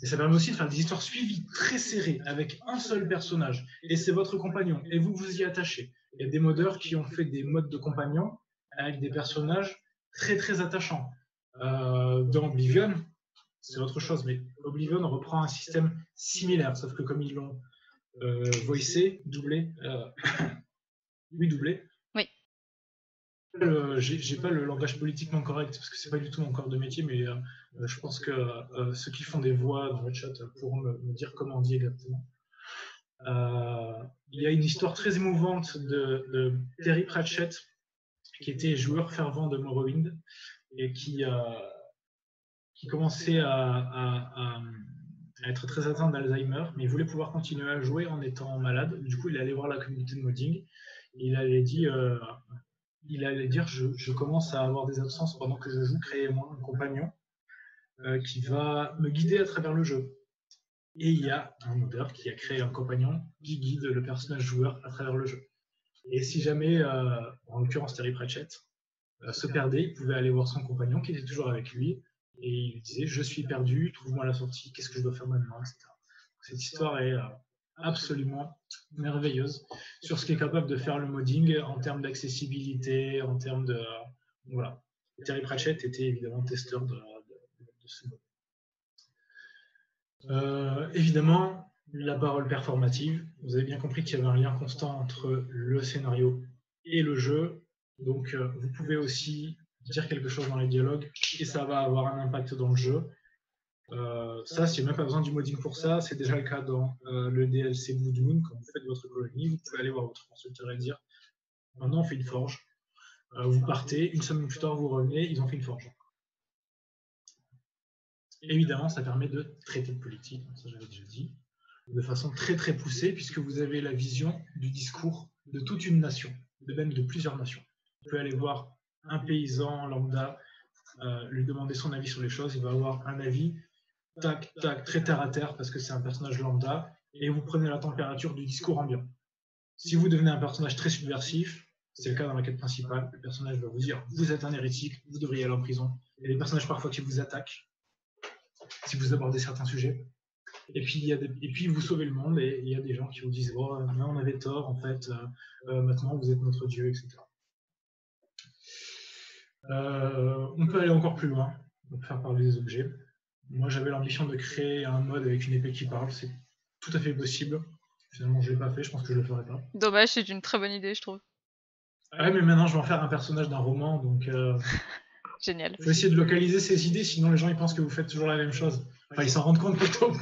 Et ça permet aussi de faire des histoires suivies très serrées avec un seul personnage. Et c'est votre compagnon. Et vous vous y attachez. Il y a des modeurs qui ont fait des modes de compagnon avec des personnages très très attachants. Dans Oblivion, c'est autre chose, mais Oblivion reprend un système similaire, sauf que comme ils l'ont voicé, doublé. Oui, doublé. Oui. J'ai pas le langage politiquement correct parce que c'est pas du tout mon corps de métier, mais je pense que ceux qui font des voix dans le chat pourront me dire comment on dit exactement. Il y a une histoire très émouvante de Terry Pratchett, qui était joueur fervent de Morrowind et qui commençait à être très atteint d'Alzheimer, mais il voulait pouvoir continuer à jouer en étant malade. Du coup, il allait voir la communauté de modding. Il allait dire je commence à avoir des absences pendant que je joue, créez-moi un compagnon qui va me guider à travers le jeu. Et il y a un modeur qui a créé un compagnon qui guide le personnage joueur à travers le jeu. Et si jamais, en l'occurrence Terry Pratchett, se perdait, il pouvait aller voir son compagnon qui était toujours avec lui et il lui disait je suis perdu, trouve-moi la sortie, qu'est-ce que je dois faire maintenant, etc. Cette histoire est absolument merveilleuse sur ce qu'est capable de faire le modding en termes d'accessibilité, en termes de... voilà. Terry Pratchett était évidemment testeur de ce mode. Évidemment, la parole performative. Vous avez bien compris qu'il y avait un lien constant entre le scénario et le jeu. Donc, vous pouvez aussi dire quelque chose dans les dialogues et ça va avoir un impact dans le jeu. Ça, s'il n'y a même pas besoin du modding pour ça, c'est déjà le cas dans le DLC Blood Moon. Quand vous faites votre colonie, vous pouvez aller voir votre constructeur et dire maintenant on fait une forge. Vous partez, une semaine plus tard vous revenez, ils ont fait une forge. Évidemment, ça permet de traiter de politique, ça j'avais déjà dit, de façon très très poussée, puisque vous avez la vision du discours de toute une nation, même de plusieurs nations. Vous pouvez aller voir un paysan lambda, lui demander son avis sur les choses, il va avoir un avis tac, tac, très terre à terre, parce que c'est un personnage lambda, et vous prenez la température du discours ambiant. Si vous devenez un personnage très subversif, c'est le cas dans la quête principale, le personnage va vous dire vous êtes un hérétique, vous devriez aller en prison. Il y a des personnages parfois qui vous attaquent si vous abordez certains sujets. Et puis vous sauvez le monde, et il y a des gens qui vous disent oh, non, on avait tort, en fait, maintenant vous êtes notre dieu, etc. On peut aller encore plus loin, on peut faire parler des objets. Moi, j'avais l'ambition de créer un mode avec une épée qui parle. C'est tout à fait possible. Finalement, je ne l'ai pas fait. Je pense que je ne le ferai pas. Dommage, c'est une très bonne idée, je trouve. Ouais, mais maintenant, je vais en faire un personnage d'un roman. Donc, génial. Il faut essayer de localiser ces idées. Sinon, les gens ils pensent que vous faites toujours la même chose. Enfin, ils s'en rendent compte plutôt.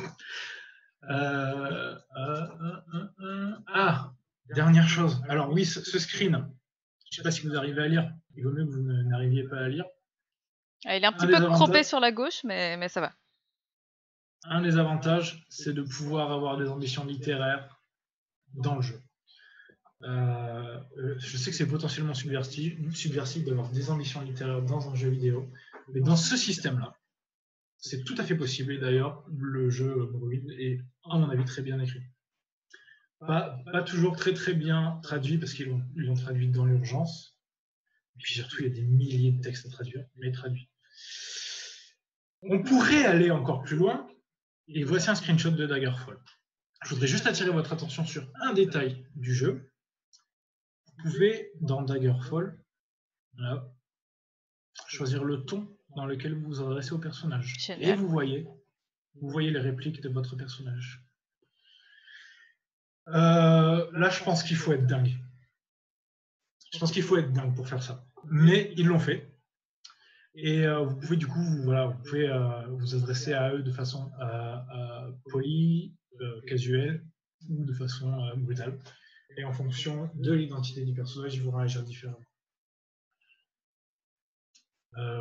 Ah, dernière chose. Alors oui, ce screen. Je ne sais pas si vous arrivez à lire. Il vaut mieux que vous n'arriviez pas à lire. Il est un petit peu croppé sur la gauche, mais ça va. Un des avantages, c'est de pouvoir avoir des ambitions littéraires dans le jeu. Je sais que c'est potentiellement subversif d'avoir des ambitions littéraires dans un jeu vidéo, mais dans ce système-là, c'est tout à fait possible. Et d'ailleurs, le jeu Morrowind est, à mon avis, très bien écrit. Pas toujours très très bien traduit, parce qu'ils l'ont traduit dans l'urgence. Et puis surtout, il y a des milliers de textes à traduire, mais traduits. On pourrait aller encore plus loin Et voici un screenshot de Daggerfall. Je voudrais juste attirer votre attention sur un détail du jeu. Vous pouvez, dans Daggerfall, là, choisir le ton dans lequel vous vous adressez au personnage. Génial. Et vous voyez les répliques de votre personnage. Là, je pense qu'il faut être dingue. Je pense qu'il faut être dingue pour faire ça. Mais ils l'ont fait. Et vous pouvez du coup, vous adresser à eux de façon polie, casuelle ou de façon brutale. Et en fonction de l'identité du personnage, ils vont réagir différemment.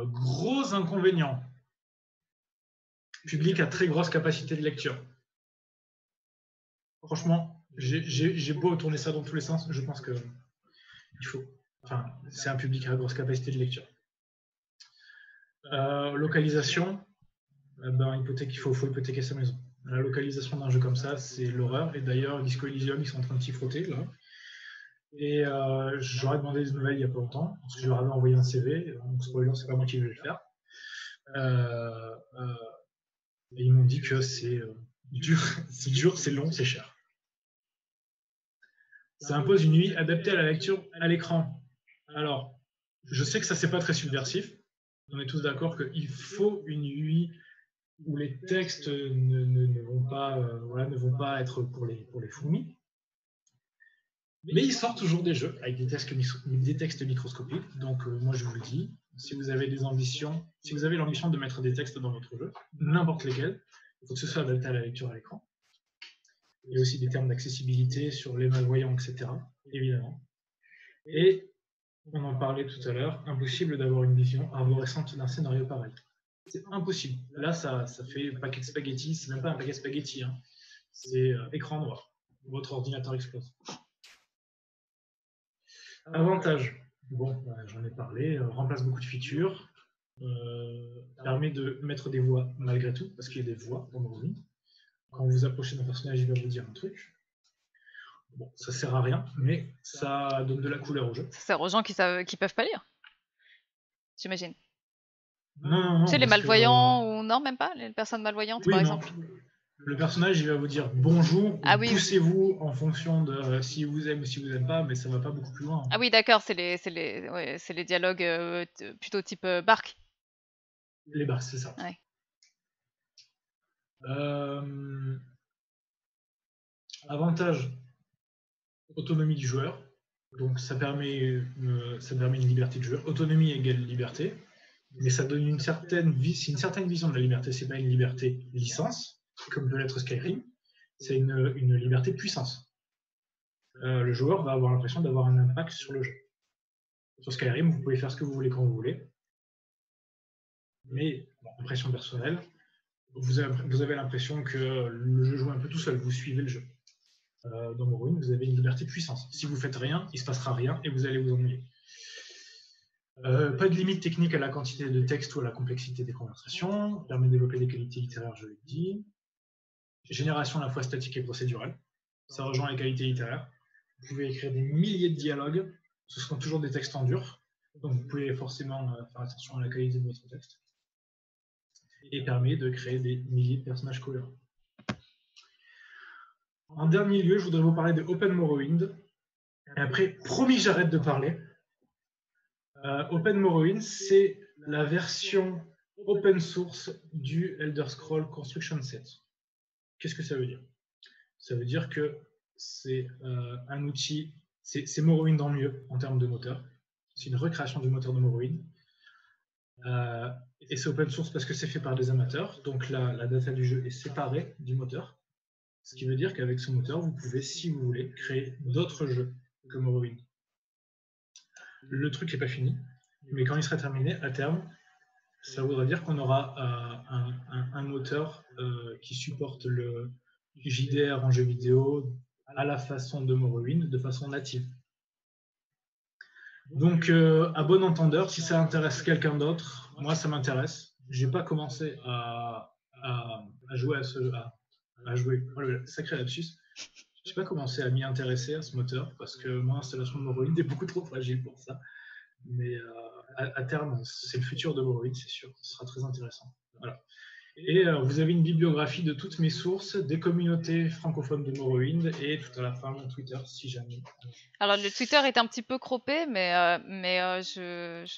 Gros inconvénient. Public à très grosse capacité de lecture. Franchement, j'ai beau tourner ça dans tous les sens, je pense que il faut. Enfin, c'est un public à grosse capacité de lecture. Localisation, il faut hypothéquer sa maison. La localisation d'un jeu comme ça, c'est l'horreur. Et d'ailleurs, Disco Elysium, ils sont en train de s'y frotter là. Et j'aurais demandé des nouvelles il n'y a pas longtemps, parce que je leur avais envoyé un CV. Donc, spoiler, c'est pas moi qui vais le faire. Et ils m'ont dit que c'est dur, c'est long, c'est cher. Ça impose une UI adaptée à la lecture à l'écran. Alors, je sais que ça, c'est pas très subversif. On est tous d'accord qu'il faut une UI où les textes ne vont pas être pour les fourmis. Mais il sort toujours des jeux avec des textes microscopiques. Donc, moi, je vous le dis, si vous avez l'ambition de mettre des textes dans votre jeu, n'importe lesquels, il faut que ce soit adapté à la lecture à l'écran. Il y a aussi des termes d'accessibilité sur les malvoyants, etc., évidemment. Et, on en parlait tout à l'heure, impossible d'avoir une vision arborescente d'un scénario pareil. C'est impossible. Là, ça fait paquet de spaghetti, c'est même pas un paquet de spaghetti, hein. C'est écran noir. Votre ordinateur explose. Avantage. Bon, j'en ai parlé, remplace beaucoup de features, permet de mettre des voix malgré tout, parce qu'il y a des voix dans Morrowind. Quand vous approchez d'un personnage, il va vous dire un truc. Bon, ça sert à rien, mais ça donne de la couleur au jeu. Ça sert aux gens qui peuvent pas lire, j'imagine. Non. Tu sais, les malvoyants ou non, même pas les personnes malvoyantes, oui, par non. exemple. Le personnage, il va vous dire bonjour, Ah ou oui. poussez-vous en fonction de si vous aime ou si vous n'aimez pas, mais ça va pas beaucoup plus loin. Ah oui, d'accord, c'est les dialogues plutôt type barque. Les barres, c'est ça. Ouais. Avantage, autonomie du joueur. Donc ça permet une liberté de joueur. Autonomie égale liberté. Mais ça donne une certaine vision de la liberté. C'est pas une liberté licence, comme peut l'être Skyrim. C'est une liberté puissance. Le joueur va avoir l'impression d'avoir un impact sur le jeu. Sur Skyrim, vous pouvez faire ce que vous voulez quand vous voulez. Mais, impression personnelle, vous avez l'impression que le jeu joue un peu tout seul, vous suivez le jeu. Dans Morrowind, vous avez une liberté de puissance. Si vous faites rien, il ne se passera rien et vous allez vous ennuyer. Pas de limite technique à la quantité de texte ou à la complexité des conversations. Permet de développer des qualités littéraires, je l'ai dit. Génération à la fois statique et procédurale. Ça rejoint les qualités littéraires. Vous pouvez écrire des milliers de dialogues. Ce seront toujours des textes en dur. Donc vous pouvez forcément faire attention à la qualité de votre texte. Et permet de créer des milliers de personnages cohérents. En dernier lieu, je voudrais vous parler de Open Morrowind. Et après, promis, j'arrête de parler. Open Morrowind, c'est la version open source du Elder Scrolls Construction Set. Qu'est-ce que ça veut dire? Ça veut dire que c'est un outil, c'est Morrowind en mieux en termes de moteur. C'est une recréation du moteur de Morrowind. Et c'est open source parce que c'est fait par des amateurs. Donc la data du jeu est séparée du moteur. Ce qui veut dire qu'avec ce moteur, vous pouvez, si vous voulez, créer d'autres jeux que Morrowind. Le truc n'est pas fini, mais quand il sera terminé, à terme, ça voudra dire qu'on aura un moteur qui supporte le JDR en jeu vidéo à la façon de Morrowind, de façon native. Donc, à bon entendeur, si ça intéresse quelqu'un d'autre, moi ça m'intéresse. J'ai pas commencé à jouer à jouer. Oh, le sacré lapsus. J'ai pas commencé à m'y intéresser à ce moteur parce que mon installation de Morrowind est beaucoup trop fragile pour ça. Mais à terme, c'est le futur de Morrowind, c'est sûr. Ce sera très intéressant. Voilà. Et vous avez une bibliographie de toutes mes sources, des communautés francophones de Morrowind et tout à la fin mon Twitter si jamais. Alors le Twitter est un petit peu croppé, mais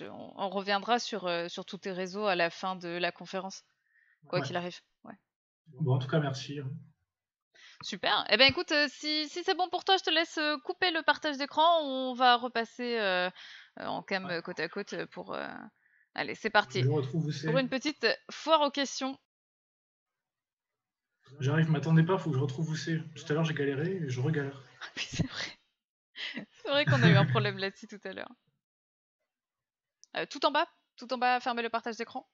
on reviendra sur tous tes réseaux à la fin de la conférence, quoi qu'il arrive. Ouais. Bon, en tout cas, merci. Super. Eh bien, écoute, si c'est bon pour toi, je te laisse couper le partage d'écran. On va repasser en cam côte à côte pour... Allez, c'est parti. Je retrouve où c'est. Pour une petite foire aux questions. J'arrive, je m'attendais pas, faut que je retrouve où c'est. Tout à l'heure, j'ai galéré et je regalère. Oui, c'est vrai. C'est vrai qu'on a eu un problème là-dessus tout à l'heure. Tout en bas, fermez le partage d'écran.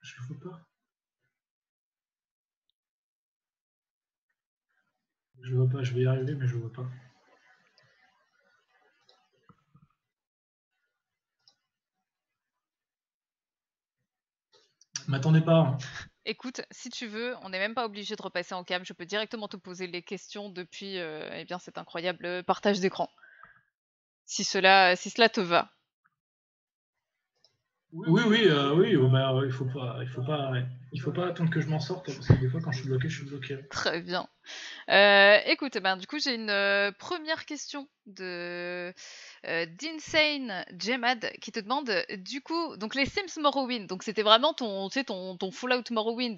Je le vois pas. Je le vois pas, je vais y arriver, mais je le vois pas. M'attendez pas. Hein. Écoute, si tu veux, on n'est même pas obligé de repasser en cam. Je peux directement te poser les questions depuis eh bien, cet incroyable partage d'écran. Si cela te va. Oui, bah, il faut pas attendre que je m'en sorte, parce que des fois, quand je suis bloqué, je suis bloqué. Très bien. Écoute, ben, du coup, j'ai une première question de d'Insane Jemad qui te demande, du coup, donc les Sims Morrowind, donc c'était vraiment ton Fallout Morrowind,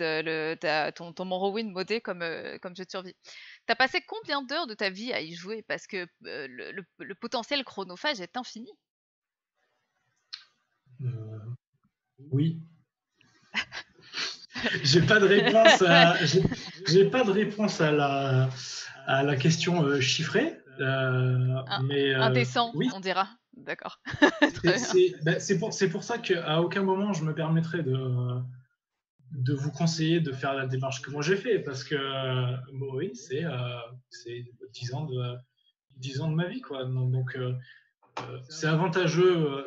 ton Morrowind modé comme jeu de survie. T'as passé combien d'heures de ta vie à y jouer? Parce que le potentiel chronophage est infini. Oui. J'ai pas de réponse à la question chiffrée. Indécent, oui. on dira. D'accord. C'est pour ça qu'à aucun moment je me permettrai de vous conseiller de faire la démarche que moi j'ai fait, parce que oui, c'est 10 ans de ma vie, quoi. Donc c'est avantageux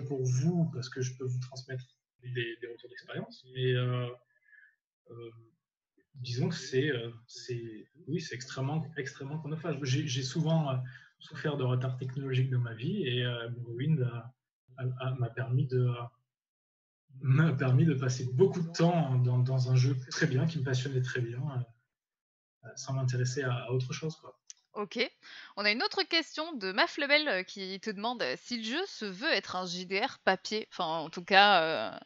pour vous parce que je peux vous transmettre des retours d'expérience, mais disons que c'est extrêmement chronophage. J'ai souvent souffert de retard technologique dans ma vie, et Morrowind m'a permis de passer beaucoup de temps dans un jeu très bien, qui me passionnait très bien, sans m'intéresser à autre chose, quoi. Ok. On a une autre question de Maflebel qui te demande si le jeu se veut être un JDR papier, enfin en tout cas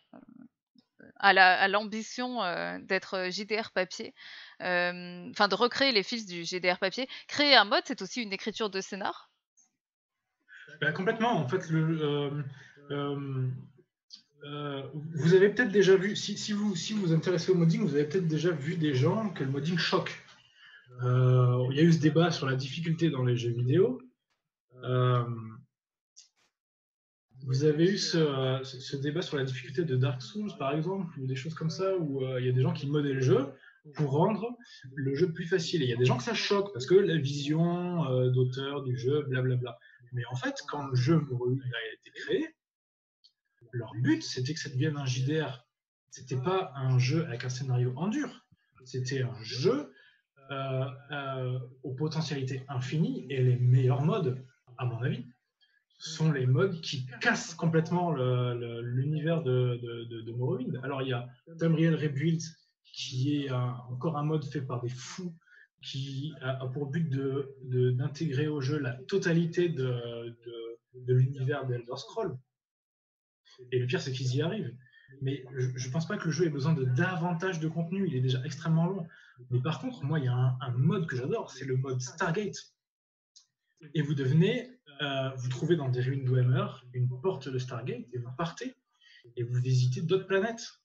à l'ambition d'être JDR papier, enfin de recréer les fils du JDR papier. Créer un mode, c'est aussi une écriture de scénar? Complètement. En fait, vous avez peut-être déjà vu, si vous vous intéressez au modding, vous avez peut-être déjà vu des gens que le modding choque. Il y a eu ce débat sur la difficulté dans les jeux vidéo. Vous avez eu ce débat sur la difficulté de Dark Souls, par exemple, ou des choses comme ça, où il y a des gens qui moddaient le jeu pour rendre le jeu plus facile. Et il y a des gens que ça choque, parce que la vision d'auteur du jeu, blablabla. Mais en fait, quand le jeu Morrowind a été créé, leur but, c'était que ça devienne un JDR. C'était pas un jeu avec un scénario en dur. C'était un jeu aux potentialités infinies, et les meilleurs modes, à mon avis, sont les modes qui cassent complètement l'univers de Morrowind. Alors, il y a Tamriel Rebuild, qui est encore un mode fait par des fous, qui a pour but d'intégrer au jeu la totalité de l'univers d'Elder Scrolls. Et le pire, c'est qu'ils y arrivent. Mais je ne pense pas que le jeu ait besoin de davantage de contenu. Il est déjà extrêmement long. Mais par contre, moi, il y a un mode que j'adore, c'est le mode Stargate. Et vous vous trouvez dans des ruines d'Oemer une porte de Stargate, et vous partez, et vous visitez d'autres planètes.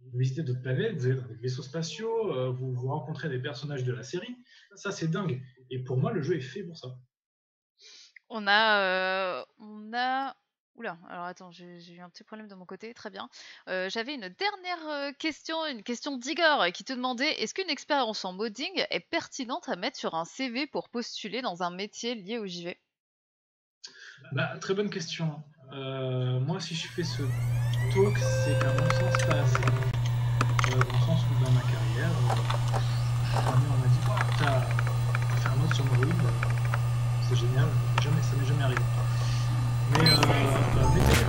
Vous visitez d'autres planètes, vous allez dans des vaisseaux spatiaux, vous rencontrez des personnages de la série. Ça, c'est dingue. Et pour moi, le jeu est fait pour ça. On a... Oula, alors attends, j'ai eu un petit problème de mon côté, très bien. J'avais une dernière question, une question d'Igor qui te demandait, est-ce qu'une expérience en modding est pertinente à mettre sur un CV pour postuler dans un métier lié au JV? Très bonne question. Moi, si je fais ce talk, c'est qu'à mon sens, pas assez. Dans le sens où, dans ma carrière, on m'a dit, t'as fait un mode sur Morrowind, c'est génial, ça m'est jamais arrivé. Mais mettez-les.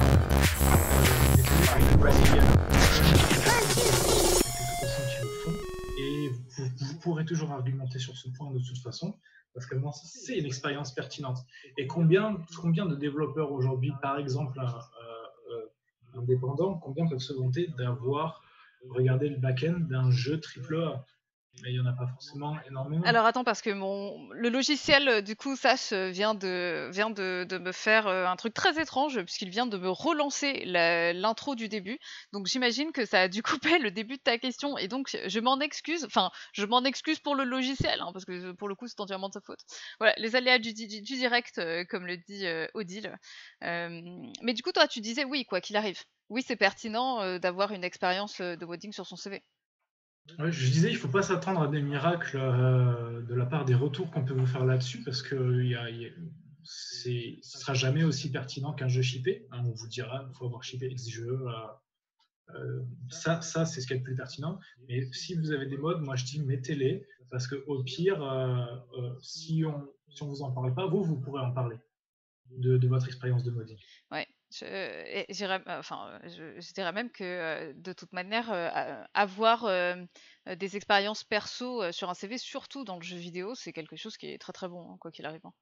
vous pourrez toujours argumenter sur ce point de toute façon, parce que moi, c'est une expérience pertinente. Et combien de développeurs aujourd'hui, par exemple, indépendants, combien peuvent se vanter d'avoir regardé le back-end d'un jeu AAA? Mais il n'y en a pas forcément énormément. Alors attends, parce que le logiciel, du coup, Sash, vient de me faire un truc très étrange, puisqu'il vient de me relancer l'intro du début. Donc j'imagine que ça a dû couper le début de ta question. Et donc je m'en excuse, enfin, je m'en excuse pour le logiciel, hein, parce que pour le coup, c'est entièrement de sa faute. Voilà, les aléas du direct, comme le dit Odile. Mais du coup, toi, tu disais oui, quoi qu'il arrive. Oui, c'est pertinent d'avoir une expérience de modding sur son CV. Ouais, je disais, il ne faut pas s'attendre à des miracles de la part des retours qu'on peut vous faire là-dessus, parce que ce ne sera jamais aussi pertinent qu'un jeu shippé. Hein, on vous dira, il faut avoir shippé X jeu. Ça c'est ce qui est le plus pertinent. Mais si vous avez des mods, moi je dis mettez-les, parce qu'au pire, si on vous en parle pas, vous pourrez en parler de votre expérience de modding. Ouais, et je dirais même que, de toute manière, avoir, des expériences perso, sur un CV, surtout dans le jeu vidéo, c'est quelque chose qui est très, très bon, hein, quoi qu'il arrive, hein.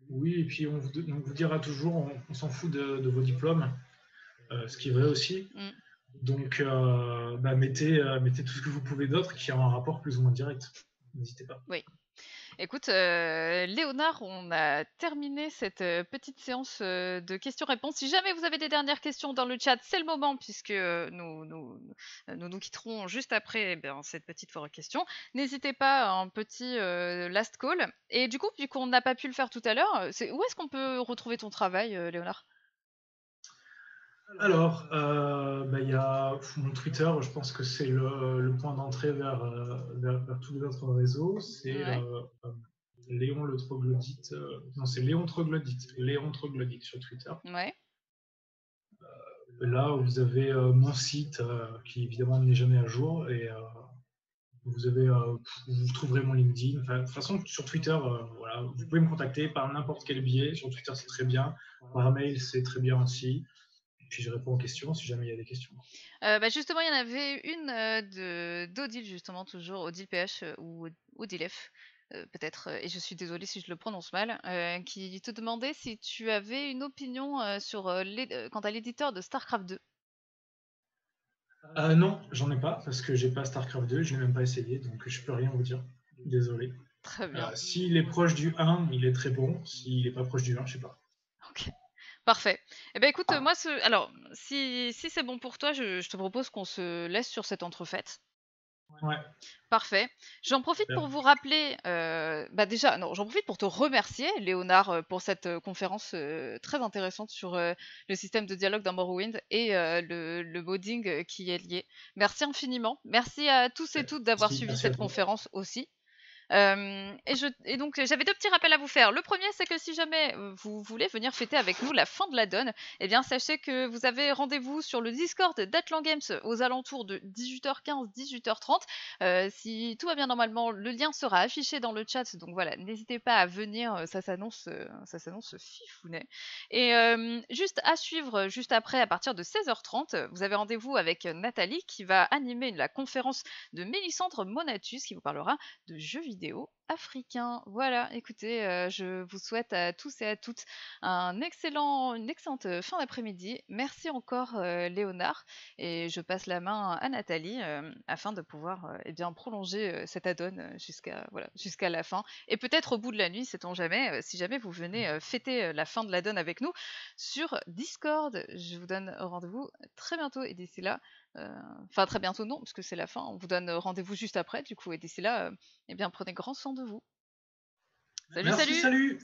Oui, et puis on vous dira toujours, on s'en fout de vos diplômes, ce qui est vrai aussi. Mmh. Donc, mettez tout ce que vous pouvez d'autre qui a un rapport plus ou moins direct. N'hésitez pas. Oui. Écoute, Léonard, on a terminé cette, petite séance, de questions-réponses. Si jamais vous avez des dernières questions dans le chat, c'est le moment puisque, nous quitterons juste après, eh bien, cette petite foire à questions. N'hésitez pas à un petit, last call et du coup, vu qu'on n'a pas pu le faire tout à l'heure, c'est où est-ce qu'on peut retrouver ton travail, Léonard? Alors, il y a mon Twitter, je pense que c'est le point d'entrée vers tous les autres réseaux. C'est Ouais, Léon le troglodyte. Non, c'est Léon Troglodyte. Léon Troglodyte sur Twitter. ouais. Là, vous avez mon site qui évidemment n'est jamais à jour et vous trouverez mon LinkedIn. Enfin, de toute façon, sur Twitter, voilà, vous pouvez me contacter par n'importe quel biais. Sur Twitter, c'est très bien. Par mail, c'est très bien aussi. Et puis, je réponds aux questions si jamais il y a des questions. Justement, il y en avait une, d'Odile justement, toujours Odile PH, ou Odile F, peut-être, et je suis désolée si je le prononce mal, qui te demandait si tu avais une opinion, sur, quant à l'éditeur de StarCraft 2. Non, j'en ai pas parce que j'ai pas StarCraft 2, je l'ai même pas essayé, donc je peux rien vous dire. Désolé. Très bien, S'il est proche du 1, il est très bon. S'il est pas proche du 1, je sais pas. OK. Parfait. Eh ben écoute, moi alors si c'est bon pour toi, je te propose qu'on se laisse sur cette entrefaite. Ouais. Parfait. J'en profite Super. pour vous rappeler, déjà non, j'en profite pour te remercier Léonard, pour cette, conférence, très intéressante sur, le système de dialogue dans Morrowind et le modding, qui y est lié. Merci infiniment. Merci à tous et toutes d'avoir Merci, suivi merci à cette toi. conférence aussi. Et donc j'avais 2 petits rappels à vous faire. Le premier, c'est que si jamais, vous voulez venir fêter avec nous la fin de la donne, eh bien sachez que vous avez rendez-vous sur le Discord d'Atlan Games aux alentours de 18h15-18h30. Si tout va bien normalement, le lien sera affiché dans le chat, donc voilà, n'hésitez pas à venir, ça s'annonce fifounet. Et juste à suivre, juste après, à partir de 16h30, vous avez rendez-vous avec, Nathalie qui va animer la conférence de Mélissandre Monatus qui vous parlera de jeux vidéo africains. Voilà, écoutez, je vous souhaite à tous et à toutes une excellente fin d'après-midi. Merci encore, Léonard, et je passe la main à Nathalie afin de pouvoir eh bien, prolonger cette add-on jusqu'à la fin. Et peut-être au bout de la nuit, sait-on jamais, si jamais vous venez fêter la fin de l'add-on avec nous sur Discord. Je vous donne rendez-vous très bientôt, et d'ici là, enfin très bientôt non, parce que c'est la fin, on vous donne rendez-vous juste après, du coup, et d'ici là, eh bien, prenez grand soin de vous. Salut, Merci, salut! salut!